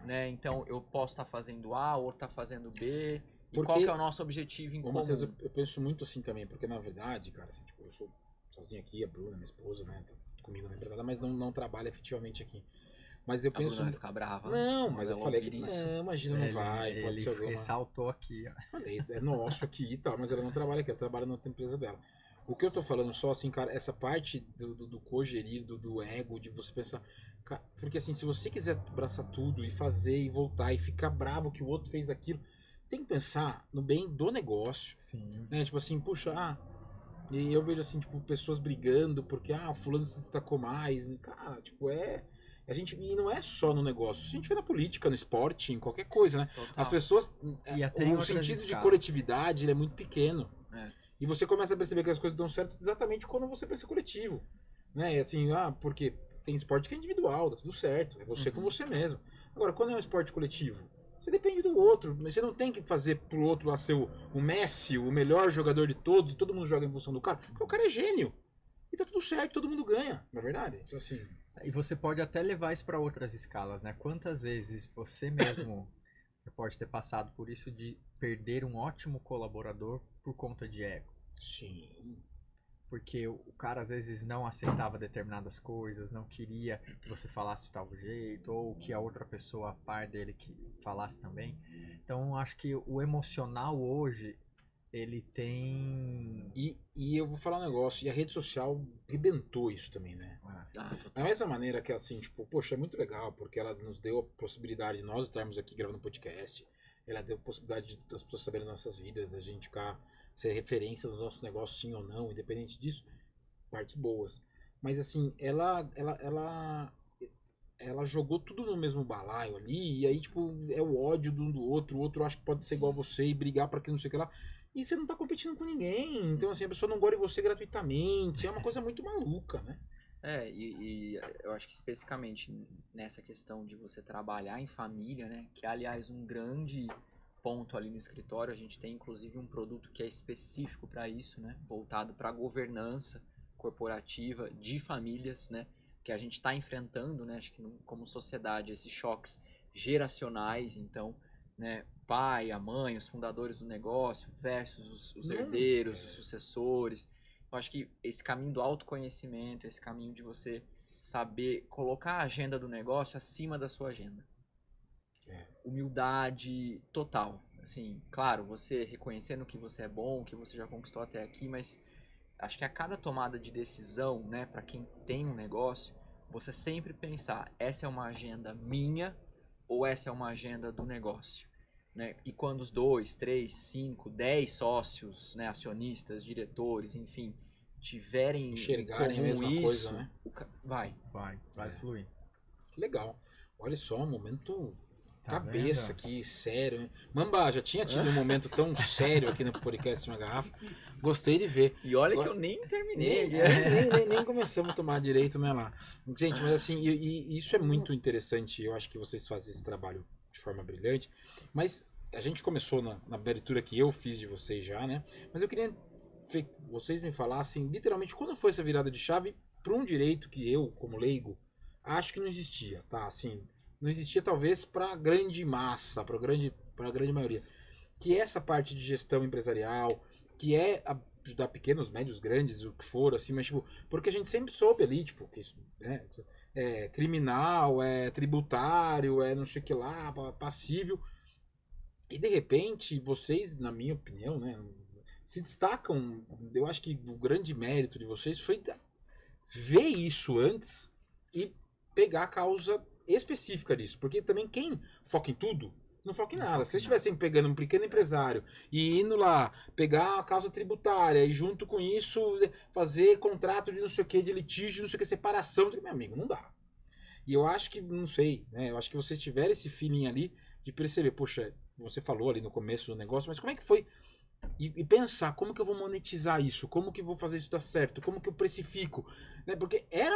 né? Então, eu posso estar fazendo A, o outro está fazendo B, e qual que é o nosso objetivo em comum? Matheus, eu penso muito assim também, porque na verdade, cara, assim, tipo, eu sou sozinho aqui, a Bruna, minha esposa, né, comigo na empregada, mas não trabalha efetivamente aqui. Mas eu penso... Bruna vai ficar brava. Não, mas eu falei que isso. não, imagina, não vai, pode ele ser alguma... ressaltou aqui, ó. Falei, é nosso aqui e tal, mas ela não trabalha aqui, ela trabalha na outra empresa dela. O que eu tô falando só, assim, cara, essa parte do cogerir, do ego, de você pensar... Porque assim, se você quiser abraçar tudo e fazer e voltar e ficar bravo que o outro fez aquilo, tem que pensar no bem do negócio. Sim. Né? Tipo assim, puxa, e eu vejo assim, tipo, pessoas brigando porque, o fulano se destacou mais. E, cara, tipo, a gente, e não é só no negócio, a gente vê na política, no esporte, em qualquer coisa, né? Total. As pessoas, E até o sentido de coletividade ele é muito pequeno. E você começa a perceber que as coisas dão certo exatamente quando você pensa coletivo. Né? E assim, porque tem esporte que é individual, dá tudo certo, é você com você mesmo. Agora, quando é um esporte coletivo, você depende do outro, mas você não tem que fazer pro outro lá ser o Messi, o melhor jogador de todos, e todo mundo joga em função do cara, porque o cara é gênio. E tá tudo certo, todo mundo ganha, na verdade. Então, assim... E você pode até levar isso para outras escalas, né? Quantas vezes você mesmo pode ter passado por isso de perder um ótimo colaborador por conta de ego? Sim. Porque o cara às vezes não aceitava determinadas coisas, não queria que você falasse de tal jeito, ou que a outra pessoa, a par dele, que falasse também. Então, acho que o emocional hoje, ele tem... E eu vou falar um negócio, e a rede social rebentou isso também, né? Da mesma maneira que, assim, tipo, poxa, é muito legal, porque ela nos deu a possibilidade de nós estarmos aqui gravando podcast, ela deu a possibilidade das pessoas saberem nossas vidas, da gente ficar... ser referência dos nossos negócios, sim ou não, independente disso, partes boas. Mas assim, ela jogou tudo no mesmo balaio ali, e aí, tipo, é o ódio de um do outro, o outro acha que pode ser igual a você e brigar pra que não sei o que lá. E você não tá competindo com ninguém. Então, assim, a pessoa não gosta de você gratuitamente. É uma coisa muito maluca, né? E eu acho que especificamente nessa questão de você trabalhar em família, né? Que, aliás, um grande ponto ali no escritório, a gente tem inclusive um produto que é específico para isso, né? Voltado para a governança corporativa de famílias, né? Que a gente está enfrentando, né? Acho que como sociedade, esses choques geracionais, então, né? Pai, a mãe, os fundadores do negócio versus os herdeiros, os sucessores. Eu acho que esse caminho do autoconhecimento, esse caminho de você saber colocar a agenda do negócio acima da sua agenda. Humildade total. Assim, claro, você reconhecendo que você é bom, que você já conquistou até aqui, mas acho que a cada tomada de decisão, né, para quem tem um negócio, você sempre pensar, essa é uma agenda minha ou essa é uma agenda do negócio? Né? E quando os 2, 3, 5, 10 sócios, né, acionistas, diretores, enfim, tiverem enxergarem a mesma isso, coisa, né? Vai fluir. Legal. Olha só, um momento cabeça aqui, sério. Hein? Mamba, já tinha tido um momento tão sério aqui no podcast de uma garrafa. Gostei de ver. E olha agora, que eu nem terminei. Nem começamos a tomar direito, né, lá. Gente, mas assim, e isso é muito interessante. Eu acho que vocês fazem esse trabalho de forma brilhante. Mas a gente começou na abertura que eu fiz de vocês já, né? Mas eu queria que vocês me falassem, literalmente, quando foi essa virada de chave para um direito que eu, como leigo, acho que não existia, tá? Assim, não existia talvez para a grande massa, para a grande maioria. Que é essa parte de gestão empresarial, que é ajudar pequenos, médios, grandes, o que for, assim, mas tipo, porque a gente sempre soube ali, tipo, que isso é criminal, é tributário, é não sei o que lá, passível. E de repente, vocês, na minha opinião, né, se destacam. Eu acho que o grande mérito de vocês foi ver isso antes e pegar a causa específica disso. Porque também quem foca em tudo, não foca em nada. Se vocês estivessem pegando um pequeno empresário e indo lá pegar a causa tributária e junto com isso fazer contrato de não sei o que, de litígio, não sei o que, separação, meu amigo, não dá. E eu acho que, não sei, né? Eu acho que vocês tiveram esse feeling ali de perceber, poxa, você falou ali no começo do negócio, mas como é que foi? E pensar, como que eu vou monetizar isso? Como que eu vou fazer isso dar certo? Como que eu precifico? Né? Porque é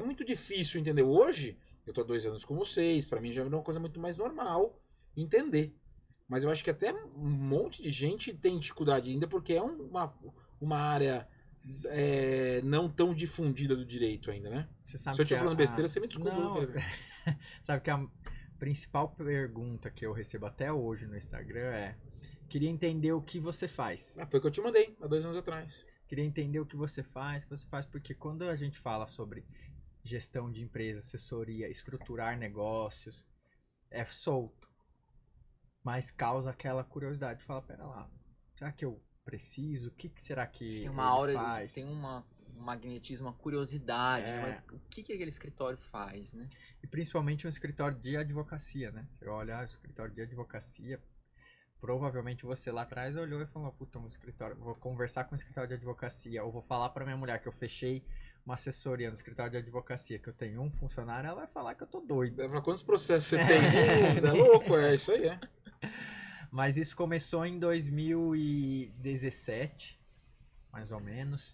muito difícil, entendeu? Hoje, eu tô há 2 anos com vocês, pra mim já é uma coisa muito mais normal entender. Mas eu acho que até um monte de gente tem dificuldade ainda, porque é uma área não tão difundida do direito ainda, né? Você sabe se eu estiver falando besteira, você me desculpa. Não. Sabe que a principal pergunta que eu recebo até hoje no Instagram é: queria entender o que você faz. Foi o que eu te mandei há 2 anos atrás. Queria entender o que você faz, porque quando a gente fala sobre gestão de empresa, assessoria, estruturar negócios, é solto. Mas causa aquela curiosidade. Fala, pera lá, será que eu preciso? O que será que Tem uma ele aura, faz? tem um magnetismo, uma curiosidade, né? O que aquele escritório faz, né? E principalmente um escritório de advocacia, né? Você olha, o escritório de advocacia, provavelmente você lá atrás olhou e falou, puta, um escritório, vou conversar com o escritório de advocacia, ou vou falar pra minha mulher que eu fechei uma assessoria no escritório de advocacia, que eu tenho um funcionário, ela vai falar que eu tô doido. Quantos processos você tem? É louco, isso aí, é. Mas isso começou em 2017, mais ou menos,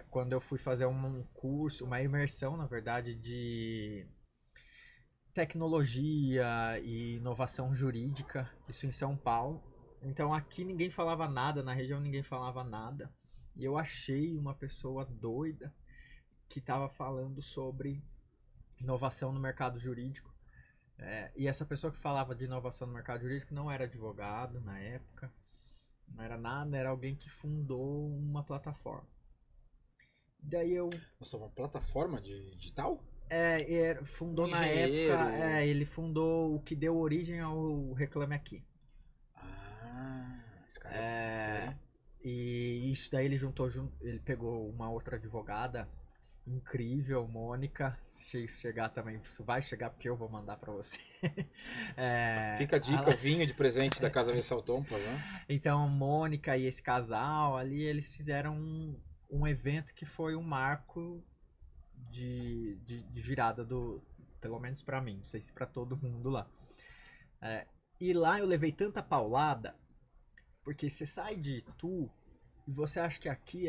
quando eu fui fazer um curso, uma imersão, na verdade, de tecnologia e inovação jurídica, isso em São Paulo. Então aqui ninguém falava nada, na região ninguém falava nada. E eu achei uma pessoa doida que estava falando sobre inovação no mercado jurídico. E essa pessoa que falava de inovação no mercado jurídico não era advogado na época, não era nada, era alguém que fundou uma plataforma. Daí eu... Nossa, uma plataforma digital? Fundou na época, ele fundou o que deu origem ao Reclame Aqui. Esse cara E isso daí ele ele pegou uma outra advogada incrível, Mônica. Se chegar também, isso vai chegar porque eu vou mandar pra você. Fica a dica, vinho de presente da Casa Vessal Tom, por favor. Então, Mônica e esse casal ali, eles fizeram um evento que foi um marco de virada pelo menos pra mim, não sei se pra todo mundo lá. E lá eu levei tanta paulada, porque você sai de Itu e você acha que aqui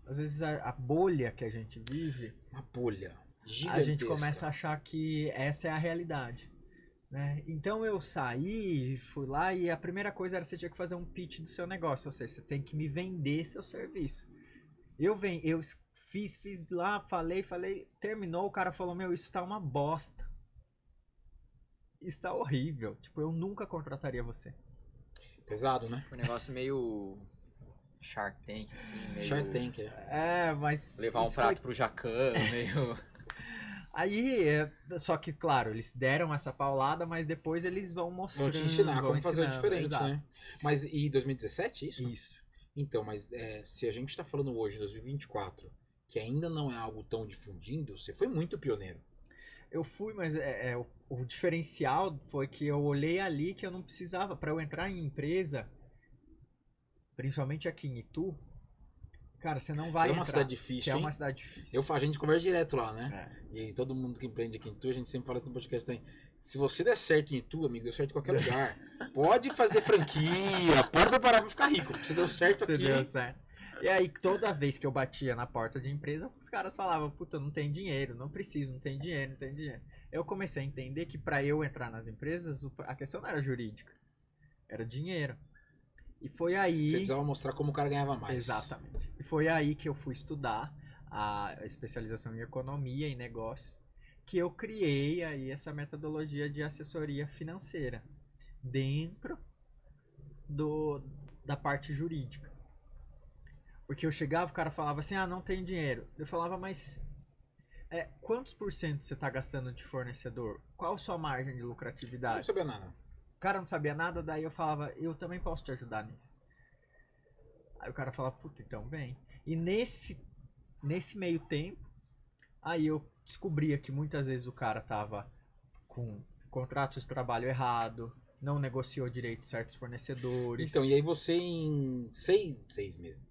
às vezes a bolha que a gente vive, uma bolha gigantesca. A gente começa a achar que essa é a realidade, né? Então eu saí, fui lá e a primeira coisa era você tinha que fazer um pitch do seu negócio, ou seja, você tem que me vender seu serviço. Eu fiz lá, falei, terminou, o cara falou, meu, isso tá uma bosta. Isso tá horrível. Tipo, eu nunca contrataria você. Pesado, né? Foi um negócio meio Shark Tank, assim, meio... Shark Tank, mas... Levar um prato pro Jacan, meio... Aí, só que, claro, eles deram essa paulada, mas depois eles vão mostrando... Vão te ensinar como fazer diferente, exato. Né? Mas, e 2017, isso? Isso. Então, mas se a gente está falando hoje, 2024, que ainda não é algo tão difundido, você foi muito pioneiro. Eu fui, mas o diferencial foi que eu olhei ali que eu não precisava, para eu entrar em empresa, principalmente aqui em Itu, cara, você não vai entrar. É uma cidade difícil, É uma cidade difícil. A gente conversa direto lá, né? E todo mundo que empreende aqui em Itu, a gente sempre fala isso no podcast também. Se você der certo em Itu, amigo, deu certo em qualquer lugar. Pode fazer franquia, pode preparar pra ficar rico. Você deu certo aqui. Você deu certo. E aí, toda vez que eu batia na porta de empresa, os caras falavam, puta, não tem dinheiro, não preciso, não tem dinheiro. Eu comecei a entender que pra eu entrar nas empresas, a questão não era jurídica, era dinheiro. E foi aí... Você precisava mostrar como o cara ganhava mais. Exatamente. E foi aí que eu fui estudar a especialização em economia e negócios, que eu criei aí essa metodologia de assessoria financeira dentro da parte jurídica. Porque eu chegava, o cara falava assim, não tem dinheiro. Eu falava, mas quantos por cento você está gastando de fornecedor? Qual a sua margem de lucratividade? Eu não sabia nada. O cara não sabia nada, daí eu falava, eu também posso te ajudar nisso. Aí o cara falava, puta, então vem. E nesse meio tempo, aí eu descobria que muitas vezes o cara tava com contratos de trabalho errado, não negociou direito certos fornecedores. Então, e aí você em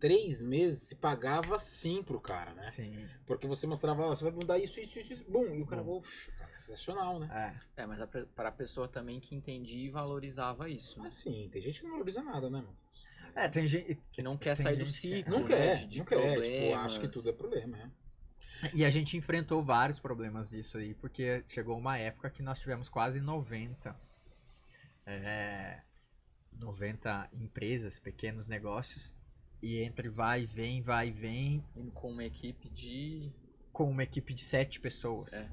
3 meses, se pagava sim pro cara, né? Sim. Porque você mostrava, você vai mudar isso, bum, e o cara, cara, sensacional, né? Mas para a pessoa também que entendia e valorizava isso. Né? Sim, tem gente que não valoriza nada, né, mano? Tem gente que não quer sair do ciclo. Não quer, tipo, acha que tudo é problema, né? E a gente enfrentou vários problemas disso aí, porque chegou uma época que nós tivemos quase 90 empresas, pequenos negócios, e entre vai e vem. Com uma equipe de... Com uma equipe de 7 pessoas.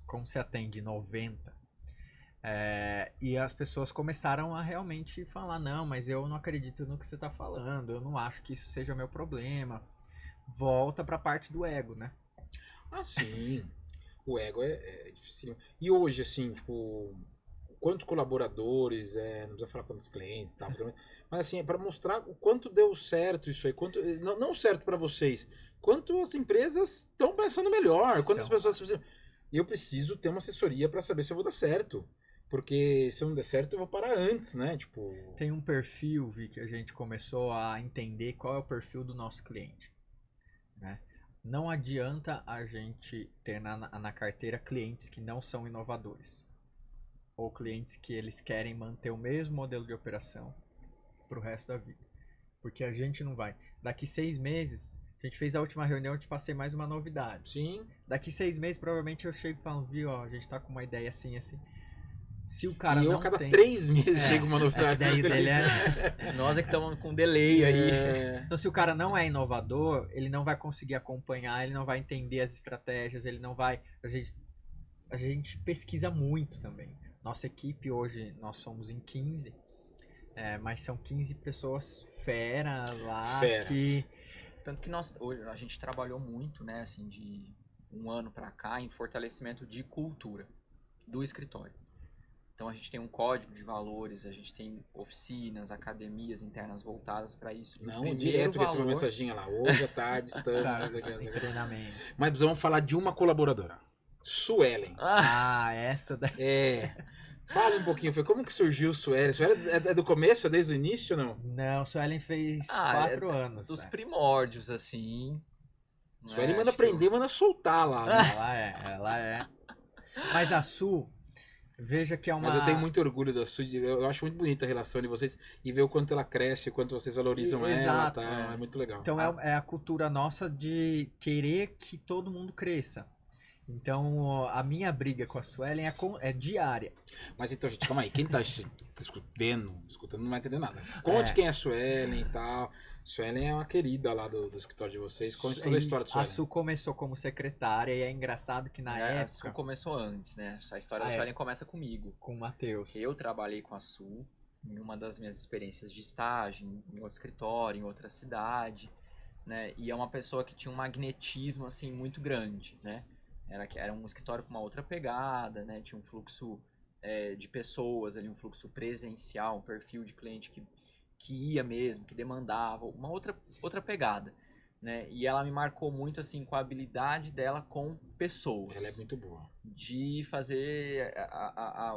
Como se atende 90? E as pessoas começaram a realmente falar, não, mas eu não acredito no que você está falando, eu não acho que isso seja meu problema. Volta para a parte do ego, né? Ah, sim. O ego é difícil. E hoje, assim, tipo, quantos colaboradores, não precisa falar quantos clientes, tá? Mas assim, é para mostrar o quanto deu certo isso aí, quanto não certo para vocês, quanto as empresas estão pensando melhor, quantas pessoas precisam. Eu preciso ter uma assessoria para saber se eu vou dar certo. Porque se eu não der certo, eu vou parar antes, né? Tipo... Tem um perfil, Vi, que a gente começou a entender qual é o perfil do nosso cliente, né? Não adianta a gente ter na carteira clientes que não são inovadores. Ou clientes que eles querem manter o mesmo modelo de operação para o resto da vida. Porque a gente não vai. Daqui 6 meses, a gente fez a última reunião, eu te passei mais uma novidade. Sim. Daqui 6 meses, provavelmente eu chego e falo, viu, ó, a gente tá com uma ideia assim, assim. Se o cara e eu não a cada tem... 3 meses chega uma novidade. Daí dele Nós é que estamos com delay aí. Então, se o cara não é inovador, ele não vai conseguir acompanhar, ele não vai entender as estratégias, ele não vai... A gente pesquisa muito também. Nossa equipe hoje, nós somos em 15, mas são 15 pessoas feras lá que... Tanto que hoje a gente trabalhou muito, né, assim, de um ano pra cá, em fortalecimento de cultura do escritório. Então a gente tem um código de valores, a gente tem oficinas, academias internas voltadas para isso. Não, direto recebo uma mensaginha lá, hoje à tarde estamos em treinamento. Mas precisamos falar de uma colaboradora, Suelen. Essa daí. Fala um pouquinho, como que surgiu o Suelen? Suelen é do começo, é desde o início ou não? Não, o Suelen fez 4 anos. Dos primórdios, assim. Suelen manda prender, manda soltar lá. Né? Ela é. Mas a Su... Veja que é uma... Mas eu tenho muito orgulho da Su, eu acho muito bonita a relação de vocês e ver o quanto ela cresce, o quanto vocês valorizam ela, tá? É muito legal. Então é a cultura nossa de querer que todo mundo cresça. Então a minha briga com a Suelen é diária. Mas então, gente, calma aí, quem tá escutando não vai entender nada. Conte quem é a Suelen e tal. Suelen é uma querida lá do escritório de vocês. Conte toda a história de Suelen. A Su começou como secretária e é engraçado que na época... A Su começou antes, né? A história da Suelen começa comigo. Com o Matheus. Eu trabalhei com a Su em uma das minhas experiências de estágio, em outro escritório, em outra cidade, né? E é uma pessoa que tinha um magnetismo, assim, muito grande, né? Era um escritório com uma outra pegada, né? Tinha um fluxo de pessoas ali, um fluxo presencial, um perfil de cliente que ia mesmo, que demandava, uma outra pegada, né? E ela me marcou muito, assim, com a habilidade dela com pessoas. Ela é muito boa. De fazer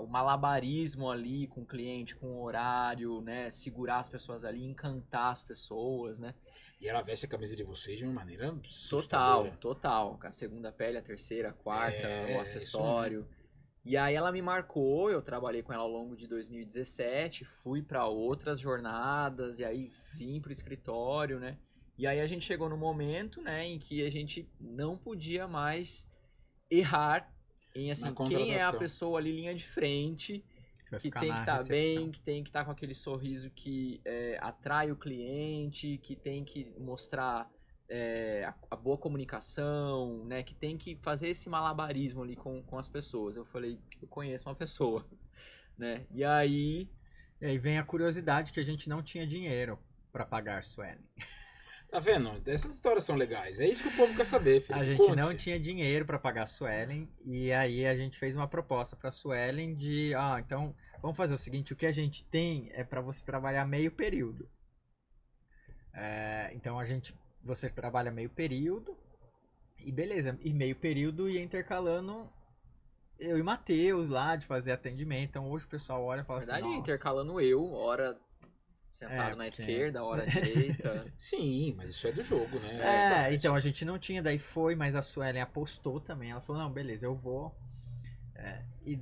o malabarismo ali com o cliente, com o horário, né? Segurar as pessoas ali, encantar as pessoas, né? E ela veste a camisa de vocês de uma maneira assustadora. Total. A segunda pele, a terceira, a quarta, o acessório. E aí ela me marcou, eu trabalhei com ela ao longo de 2017, fui para outras jornadas, e aí vim pro escritório, né? E aí a gente chegou no momento, né, em que a gente não podia mais errar em, assim, quem é a pessoa ali, linha de frente, que tem que estar bem, que tem que estar com aquele sorriso que atrai o cliente, que tem que mostrar a boa comunicação, né, que tem que fazer esse malabarismo ali com as pessoas. Eu falei, eu conheço uma pessoa, né, e aí vem a curiosidade que a gente não tinha dinheiro para pagar a Suelen. Tá vendo? Essas histórias são legais. É isso que o povo quer saber, Felipe. A gente não tinha dinheiro para pagar a Suelen e aí a gente fez uma proposta para a Suelen de, então vamos fazer o seguinte, o que a gente tem é para você trabalhar meio período. Então você trabalha meio período e beleza, e meio período ia intercalando eu e o Matheus lá de fazer atendimento. Então hoje o pessoal olha e fala assim, nossa. Intercalando hora sentado na esquerda, hora à direita. Sim, mas isso é do jogo, né? Então a gente não tinha, daí foi, mas a Suelen apostou também. Ela falou, não, beleza, eu vou.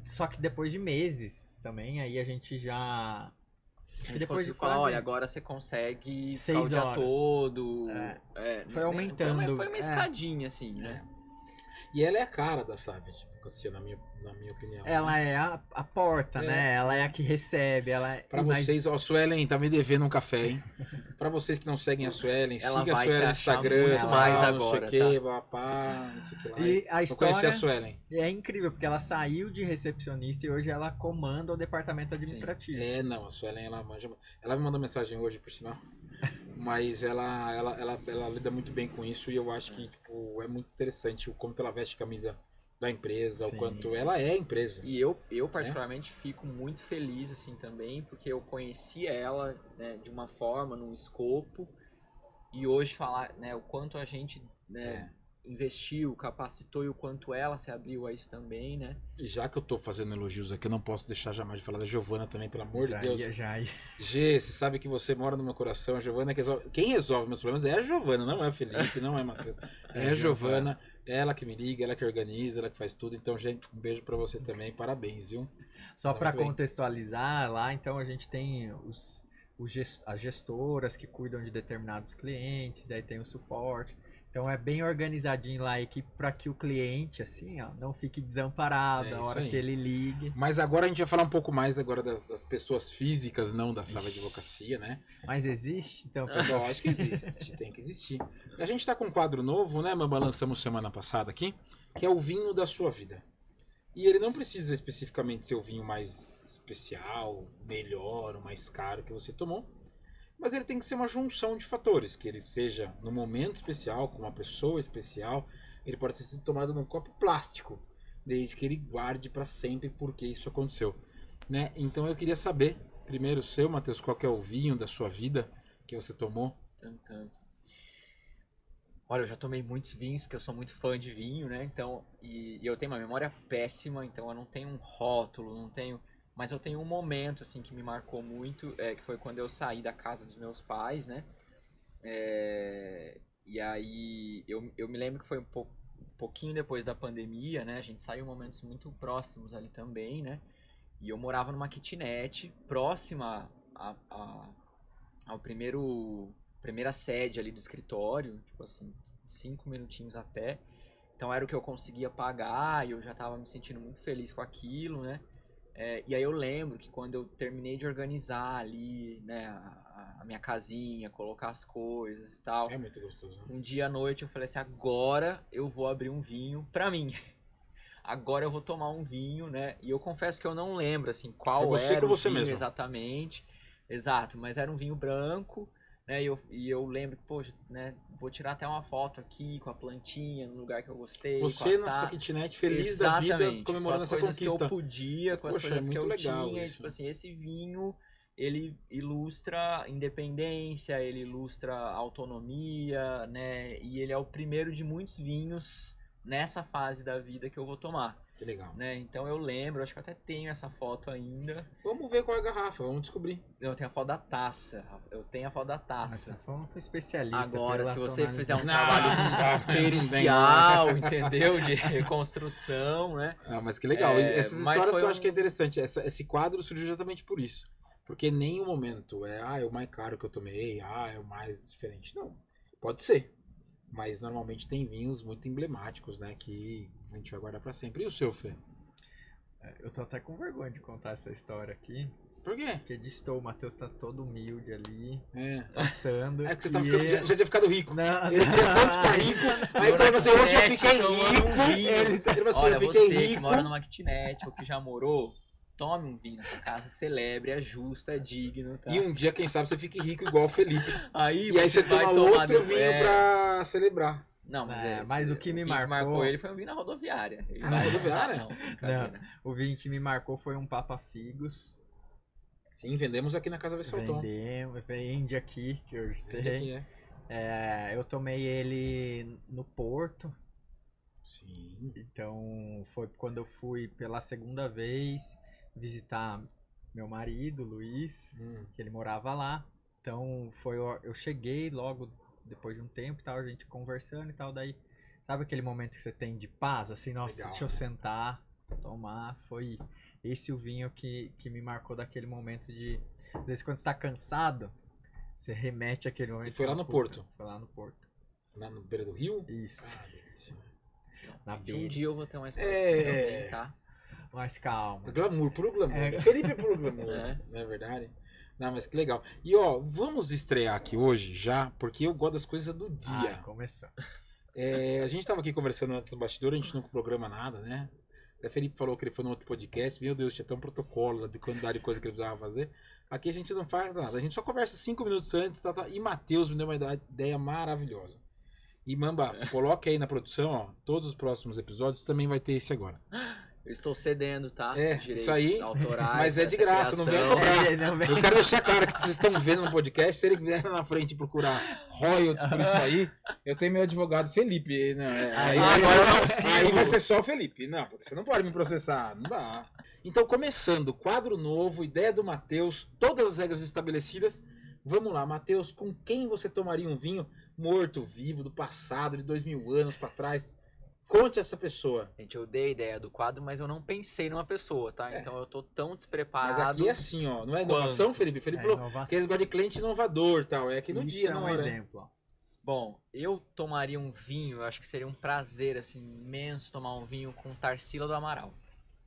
Só que depois de meses também, aí a gente já... depois de falar, olha, agora você consegue ficar o dia todo. Foi aumentando. Foi uma escadinha, assim, né? E ela é a cara da Savage, assim, na minha opinião. Ela é a porta, né? Ela é a que recebe. Pra vocês, a Suelen tá me devendo um café, hein? Pra vocês que não seguem a Suelen, siga a Suelen no Instagram, muito mais agora, não sei o que, não sei o que lá. E a história conhecer a Suelen. É incrível, porque ela saiu de recepcionista e hoje ela comanda o departamento administrativo. Não, a Suelen, ela me mandou mensagem hoje, por sinal. Mas ela lida muito bem com isso e eu acho que tipo, é muito interessante o quanto ela veste a camisa da empresa, Sim. o quanto ela é empresa. E eu particularmente fico muito feliz assim também, porque eu conheci ela, né, de uma forma, num escopo, e hoje falar, né, o quanto a gente, né, investiu, capacitou e o quanto ela se abriu a isso também, né? E já que eu tô fazendo elogios aqui, eu não posso deixar jamais de falar da Giovana também, pelo amor de Deus. Já ia. Gê, você sabe que você mora no meu coração, a Giovana que resolve. Quem resolve meus problemas é a Giovana, não é o Felipe, não é o Matheus. É a Giovana, ela que me liga, ela que organiza, ela que faz tudo. Então, gente, um beijo pra você também, parabéns, viu? Só Tá para muito bem. contextualizar lá, então a gente tem as gestoras que cuidam de determinados clientes, daí tem o suporte. Então é bem organizadinho lá a equipe para que o cliente, assim, ó, não fique desamparado na isso hora aí. que ele ligue. Mas agora a gente vai falar um pouco mais agora das pessoas físicas, não da sala de advocacia, né? Mas existe, então, Lógico que existe, tem que existir. A gente tá com um quadro novo, né, Mamba? Lançamos semana passada aqui, que é o vinho da sua vida. E ele não precisa especificamente ser o vinho mais especial, melhor, o mais caro que você tomou. Mas ele tem que ser uma junção de fatores, que ele seja no momento especial, com uma pessoa especial. Ele pode ser tomado num copo plástico, desde que ele guarde para sempre porque isso aconteceu, né? Então eu queria saber, primeiro seu, Matheus, qual que é o vinho da sua vida que você tomou? Olha, eu já tomei muitos vinhos, porque eu sou muito fã de vinho, né? Então, e eu tenho uma memória péssima, então eu não tenho um rótulo, não tenho... Mas eu tenho um momento, assim, que me marcou muito, que foi quando eu saí da casa dos meus pais, né? E aí, eu me lembro que foi um pouquinho depois da pandemia, né? A gente saiu em momentos muito próximos ali também, né? E eu morava numa kitnet, próxima ao primeira sede ali do escritório, tipo assim, 5 minutinhos a pé. Então era o que eu conseguia pagar e eu já tava me sentindo muito feliz com aquilo, né? E aí eu lembro que quando eu terminei de organizar ali, né, a minha casinha, colocar as coisas e tal. É muito gostoso, né? Um dia à noite eu falei assim, agora eu vou abrir um vinho pra mim. Agora eu vou tomar um vinho, né? E eu confesso que eu não lembro, assim, qual você era com o você vinho mesmo. exatamente. Exato, mas era um vinho branco, né? E eu lembro que, poxa, né? Vou tirar até uma foto aqui com a plantinha, no lugar que eu gostei. Você na sua kitnet, feliz da vida, comemorando essa conquista. Com as coisas que eu podia, com as Poxa, coisas que eu tinha. isso. Tipo assim, esse vinho, ele ilustra independência, ele ilustra autonomia, né? E ele é o primeiro de muitos vinhos nessa fase da vida que eu vou tomar. Que legal. Né? Então eu lembro, acho que eu até tenho essa foto ainda. Vamos ver qual é a garrafa, vamos descobrir. Eu tenho a foto da taça. Eu tenho a foto da taça. Essa foi um especialista. Agora, se você fizer um Não, trabalho pericial, entendeu? De reconstrução, né? Ah, mas que legal. Essas mas histórias foi que eu acho que é interessante. Esse quadro surgiu exatamente por isso. Porque em nenhum momento é o mais caro que eu tomei, é o mais diferente. Não, pode ser. Mas normalmente tem vinhos muito emblemáticos, né? Que a gente vai guardar pra sempre. E o seu, Fê? Eu tô até com vergonha de contar essa história aqui. Por quê? Porque o Matheus tá todo humilde ali, É. passando. É que você tá ficando, já tinha ficado rico. Não, Ele queria tanto ficar rico. Aí quando você, hoje eu fiquei rico. Ele falou assim, Olha, eu fiquei você que rico. mora numa kitnet ou que já morou, tome um vinho nessa casa, celebre, é justo, é digno, tá? E um dia, quem sabe, você fique rico igual o Felipe. Aí E aí você vai toma tomar outro vinho pra celebrar. Não, mas o que me marcou ele foi um vinho na rodoviária. Ele na rodoviária? Não, brincadeira. O vinho que me marcou foi um Papa Figos. Sim, vendemos aqui na Casa Vessalton. Vende aqui, que eu sei. Aqui, eu tomei ele no Porto. Sim. Então foi quando eu fui pela segunda vez visitar meu marido, Luiz, que ele morava lá. Então eu cheguei logo depois de um tempo e tal, a gente conversando e tal, daí sabe aquele momento que você tem de paz, assim, nossa, legal. deixa eu sentar, tomar, foi esse o vinho que me marcou daquele momento de, às vezes quando você tá cansado, você remete àquele momento. E foi lá no Porto? Foi lá no Porto. Lá no beira do rio? Isso. Delícia. Na beira. Um dia eu vou ter uma história assim também, tá? Mas calma. Glamour, puro glamour. Felipe é puro glamour, não é verdade? Não, mas que legal. E ó, vamos estrear aqui hoje já, porque eu gosto das coisas do dia. Começou. A gente tava aqui conversando antes do bastidor, a gente não programa nada, né? O Felipe falou que ele foi no outro podcast. Meu Deus, tinha até um protocolo de quantidade de coisa que ele precisava fazer. Aqui a gente não faz nada. A gente só conversa 5 minutos antes. Tá. E Matheus me deu uma ideia maravilhosa. E Mamba, coloque aí na produção, ó. Todos os próximos episódios também vai ter esse agora. Eu estou cedendo, tá? Direitos isso aí, autorais, mas é de graça, não vem cobrar. Eu quero deixar claro que vocês estão vendo no podcast, se ele vier na frente procurar royalties por isso aí, eu tenho meu advogado Felipe. Não, aí vai ser só o Felipe. Não, porque você não pode me processar, não dá. Então, começando, quadro novo, ideia do Matheus, todas as regras estabelecidas. Vamos lá, Matheus, com quem você tomaria um vinho morto, vivo, do passado, de 2000 anos pra trás? Conte essa pessoa. Gente, eu dei a ideia do quadro, mas eu não pensei numa pessoa, tá? Então eu tô tão despreparado. Mas aqui é assim, ó. Não é inovação, Felipe? Felipe falou que eles gostam de cliente inovador e tal. É aqui no dia, não é? Exemplo, ó. Bom, eu tomaria um vinho, eu acho que seria um prazer, assim, imenso tomar um vinho com Tarsila do Amaral.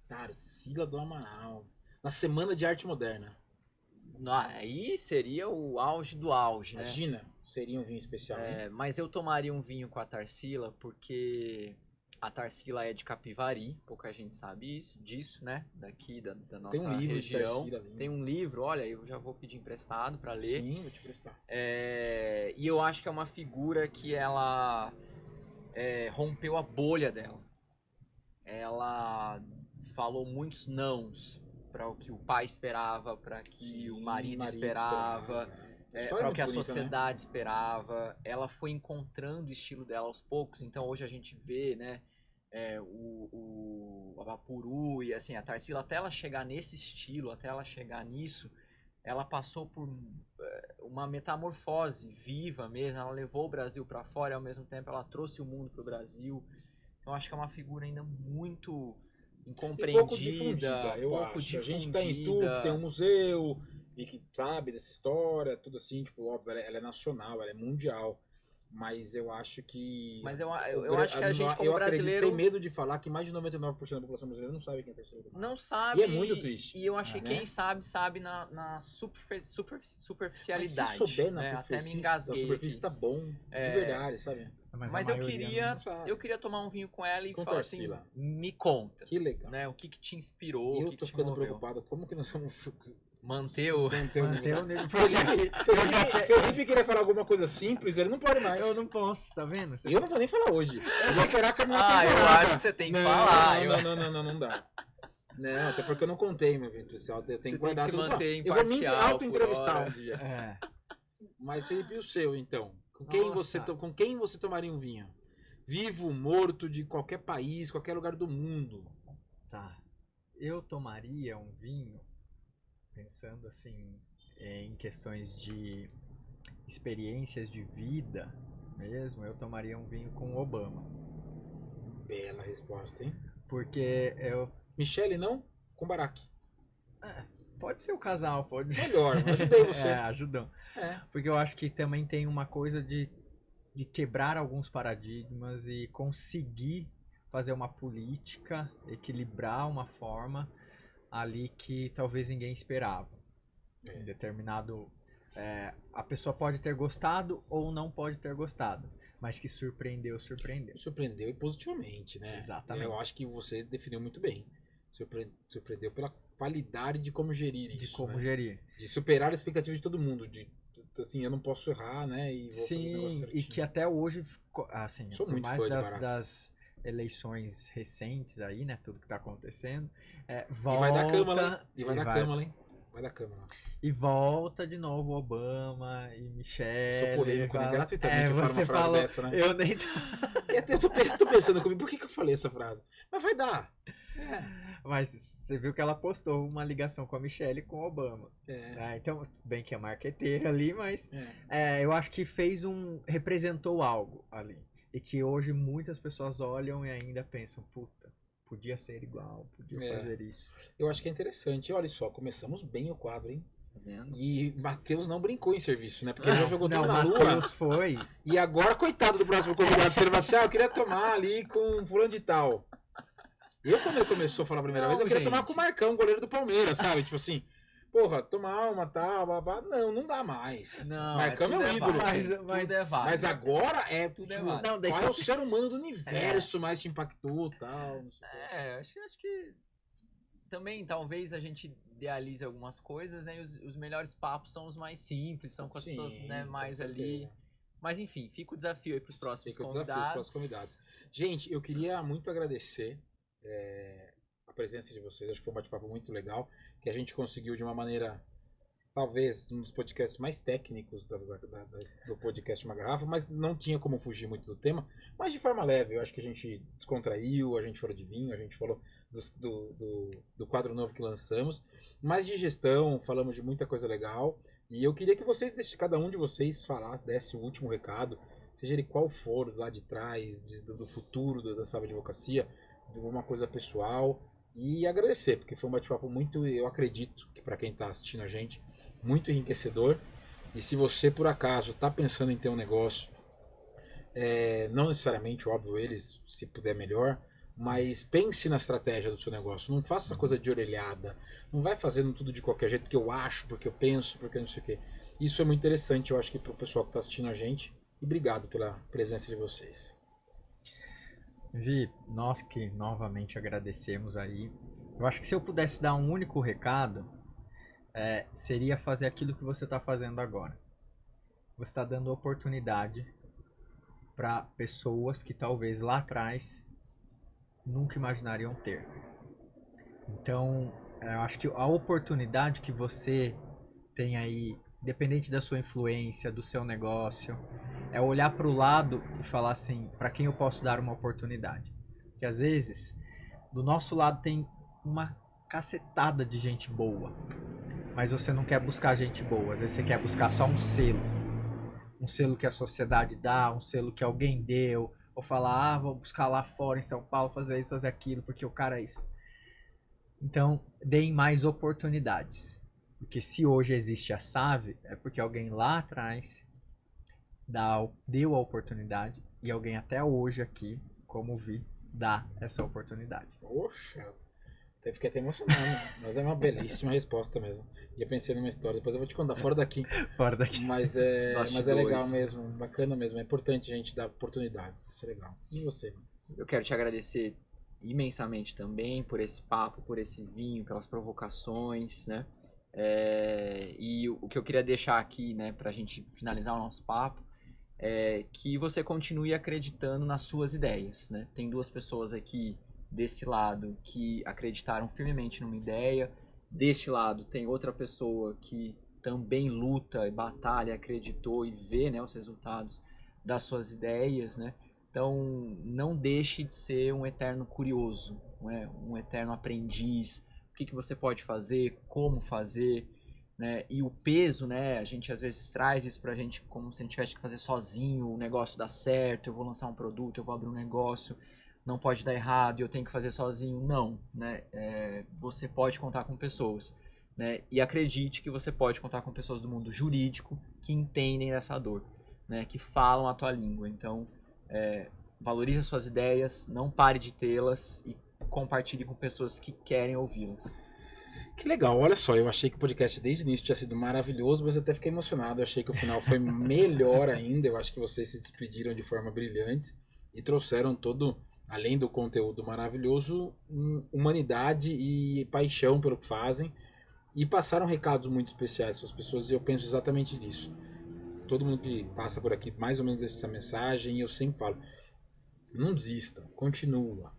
Tarsila do Amaral. Na Semana de Arte Moderna. Aí seria o auge do auge, né? Imagina, seria um vinho especial. Mas eu tomaria um vinho com a Tarsila porque a Tarsila é de Capivari, pouca gente sabe disso, né? Daqui da nossa Tem um livro região. de Tarsila, tem um livro, olha, eu já vou pedir emprestado para ler. Sim, vou te prestar. E eu acho que é uma figura que ela rompeu a bolha dela. Ela falou muitos nãos para o que o pai esperava, para que o marido esperava. Para o que a sociedade esperava. Ela foi encontrando o estilo dela aos poucos. Então hoje a gente vê, né, a Vaporu e assim, a Tarsila, até ela chegar nesse estilo, até ela chegar nisso, ela passou por uma metamorfose viva mesmo. Ela levou o Brasil para fora e ao mesmo tempo ela trouxe o mundo para o Brasil. Então acho que é uma figura ainda muito incompreendida, pouco difundida, eu acho. A gente tá em Itu, que tem um museu e que sabe dessa história, tudo assim, tipo, óbvio, ela é nacional, ela é mundial, mas eu acho que... Mas eu acho que a gente, como brasileiro... sem medo de falar que mais de 99% da população brasileira não sabe quem é Tarsila do Amaral. Não sabe. E é muito triste. E eu achei que quem sabe na superficialidade. Mas se souber na até me superfície, engasguei. A superfície tá bom, de verdade, sabe? Mas eu queria tomar um vinho com ela e falar assim, me conta. Que legal. Né, o que te inspirou, eu tô ficando preocupado, como que nós vamos... Manter o nível. Felipe queria falar alguma coisa simples, ele não pode mais. Eu não posso, tá vendo? Eu não vou nem falar hoje. Eu vou esperar caminhar eu acho que você tem que falar. Não dá. Não, até porque eu não contei, meu evento pessoal. Eu tenho que guardar tudo. Eu vou me auto-entrevistar um dia. Mas Felipe, e o seu, então? Com quem você tomaria um vinho? Vivo, morto, de qualquer país, qualquer lugar do mundo. Tá. Eu tomaria um vinho, pensando assim, em questões de experiências de vida mesmo, eu tomaria um vinho com Obama. Bela resposta, hein? Porque eu... Michele não? Com Barack. Pode ser o casal, pode ser. Melhor, ajudei você. Ajudam. Porque eu acho que também tem uma coisa de quebrar alguns paradigmas e conseguir fazer uma política, equilibrar uma forma ali que talvez ninguém esperava. Em determinado... a pessoa pode ter gostado ou não pode ter gostado, mas que surpreendeu. Surpreendeu e positivamente, né? Exatamente. Eu acho que você definiu muito bem. Surpreendeu pela qualidade de como gerir isso. De como gerir. De superar a expectativa de todo mundo. Assim, eu não posso errar, né? E vou fazer o negócio certinho. E que até hoje, assim, sou por muito mais fã das eleições recentes aí, né? Tudo que tá acontecendo. Volta, e vai dar câmara, hein? Vai dar câmara. E volta de novo Obama e Michelle. Sou polêmico, né? Gratuitamente eu falo uma frase dessa, né? Eu nem... eu tô pensando comigo, por que eu falei essa frase? Mas vai dar. Mas você viu que ela postou uma ligação com a Michelle e com o Obama. Então, bem que é marqueteira ali, mas eu acho que representou algo ali. E que hoje muitas pessoas olham e ainda pensam, puta, podia ser igual, podia fazer isso. Eu acho que é interessante. Olha só, começamos bem o quadro, hein? Tá vendo? E Matheus não brincou em serviço, né? Porque ele já jogou tudo na lua. Matheus foi. E agora, coitado do próximo convidado, você vai assim, eu queria tomar ali com fulano de tal. Quando ele começou a falar a primeira vez, eu queria tomar com o Marcão, goleiro do Palmeiras, sabe? Tipo assim, porra, toma uma, tá, babá. Não dá mais. Não, Marcão é um ídolo. Mas agora é, Tudo tipo, é válido. Não, daí qual é o ser humano do universo É. mais te impactou e tal. Não sei o quê. Acho que também talvez a gente idealize algumas coisas, né? E os melhores papos são os mais simples, são com as pessoas, né, com mais certeza. ali. Mas enfim, fica o desafio aí pros próximos Fica o convidados. desafio para os convidados. Gente, eu queria muito agradecer a presença de vocês. Acho que foi um bate-papo muito legal, que a gente conseguiu de uma maneira, talvez, um dos podcasts mais técnicos do podcast Uma Garrafa, mas não tinha como fugir muito do tema, mas de forma leve. Eu acho que a gente descontraiu, a gente falou de vinho, a gente falou do quadro novo que lançamos, mas de gestão, falamos de muita coisa legal. E eu queria que vocês, cada um de vocês, desse o último recado, seja ele qual for, lá de trás, do futuro da Salve Advocacia, de alguma coisa pessoal, e agradecer, porque foi um bate-papo muito, eu acredito, que para quem está assistindo a gente, muito enriquecedor. E se você, por acaso, está pensando em ter um negócio, não necessariamente, óbvio, eles, se puder melhor, mas pense na estratégia do seu negócio. Não faça coisa de orelhada. Não vai fazendo tudo de qualquer jeito, porque eu acho, porque eu penso, porque não sei o quê. Isso é muito interessante, eu acho que para o pessoal que está assistindo a gente. E obrigado pela presença de vocês. Vi, nós que novamente agradecemos aí. Eu acho que se eu pudesse dar um único recado, seria fazer aquilo que você está fazendo agora. Você está dando oportunidade para pessoas que talvez lá atrás nunca imaginariam ter. Então, eu acho que a oportunidade que você tem aí, independente da sua influência, do seu negócio, é olhar para o lado e falar assim, para quem eu posso dar uma oportunidade? Porque às vezes, do nosso lado tem uma cacetada de gente boa, mas você não quer buscar gente boa, às vezes você quer buscar só um selo que a sociedade dá, um selo que alguém deu, ou falar, vou buscar lá fora em São Paulo, fazer isso, fazer aquilo, porque o cara é isso. Então, deem mais oportunidades. Porque se hoje existe a SAVE, é porque alguém lá atrás deu a oportunidade e alguém até hoje aqui, como vi, dá essa oportunidade. Poxa, fiquei até emocionado, mas é uma belíssima resposta mesmo. E eu pensei numa história, depois eu vou te contar, fora daqui. Fora daqui. Mas é legal mesmo, bacana mesmo. É importante a gente dar oportunidades, isso é legal. E você? Eu quero te agradecer imensamente também por esse papo, por esse vinho, pelas provocações, né? E o que eu queria deixar aqui, né, pra gente finalizar o nosso papo, é que você continue acreditando nas suas ideias, né? Tem duas pessoas aqui desse lado que acreditaram firmemente numa ideia, deste lado tem outra pessoa que também luta e batalha, acreditou e vê, né, os resultados das suas ideias, né? Então não deixe de ser um eterno curioso, né? Um eterno aprendiz. O que você pode fazer, como fazer, né? E o peso, né? A gente às vezes traz isso pra gente como se a gente tivesse que fazer sozinho, o negócio dá certo, eu vou lançar um produto, eu vou abrir um negócio, não pode dar errado e eu tenho que fazer sozinho. Não, né? Você pode contar com pessoas, né? E acredite que você pode contar com pessoas do mundo jurídico que entendem dessa dor, né? Que falam a tua língua. Então, valorize as suas ideias, não pare de tê-las e compartilhe com pessoas que querem ouvi-las. Que legal, olha só, eu achei que o podcast desde o início tinha sido maravilhoso, mas eu até fiquei emocionado, eu achei que o final foi melhor ainda, eu acho que vocês se despediram de forma brilhante e trouxeram todo, além do conteúdo maravilhoso, humanidade e paixão pelo que fazem e passaram recados muito especiais para as pessoas e eu penso exatamente nisso. Todo mundo que passa por aqui, mais ou menos essa mensagem, e eu sempre falo, não desista, continua.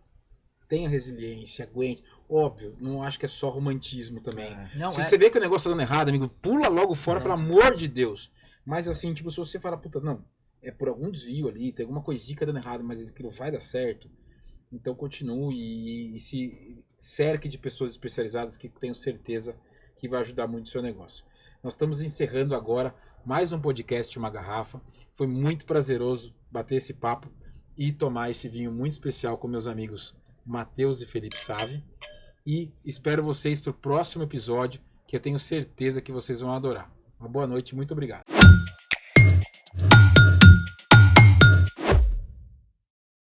Tenha resiliência, aguente. Óbvio, não acho que é só romantismo também. Se você vê que o negócio tá dando errado, amigo, pula logo fora, pelo amor de Deus. Mas assim, tipo, se você fala, puta, não, é por algum desvio ali, tem alguma coisinha dando errado, mas aquilo vai dar certo. Então continue e se cerque de pessoas especializadas que tenho certeza que vai ajudar muito o seu negócio. Nós estamos encerrando agora mais um podcast Uma Garrafa. Foi muito prazeroso bater esse papo e tomar esse vinho muito especial com meus amigos Matheus e Felipe Save. E espero vocês para o próximo episódio, que eu tenho certeza que vocês vão adorar. Uma boa noite, muito obrigado.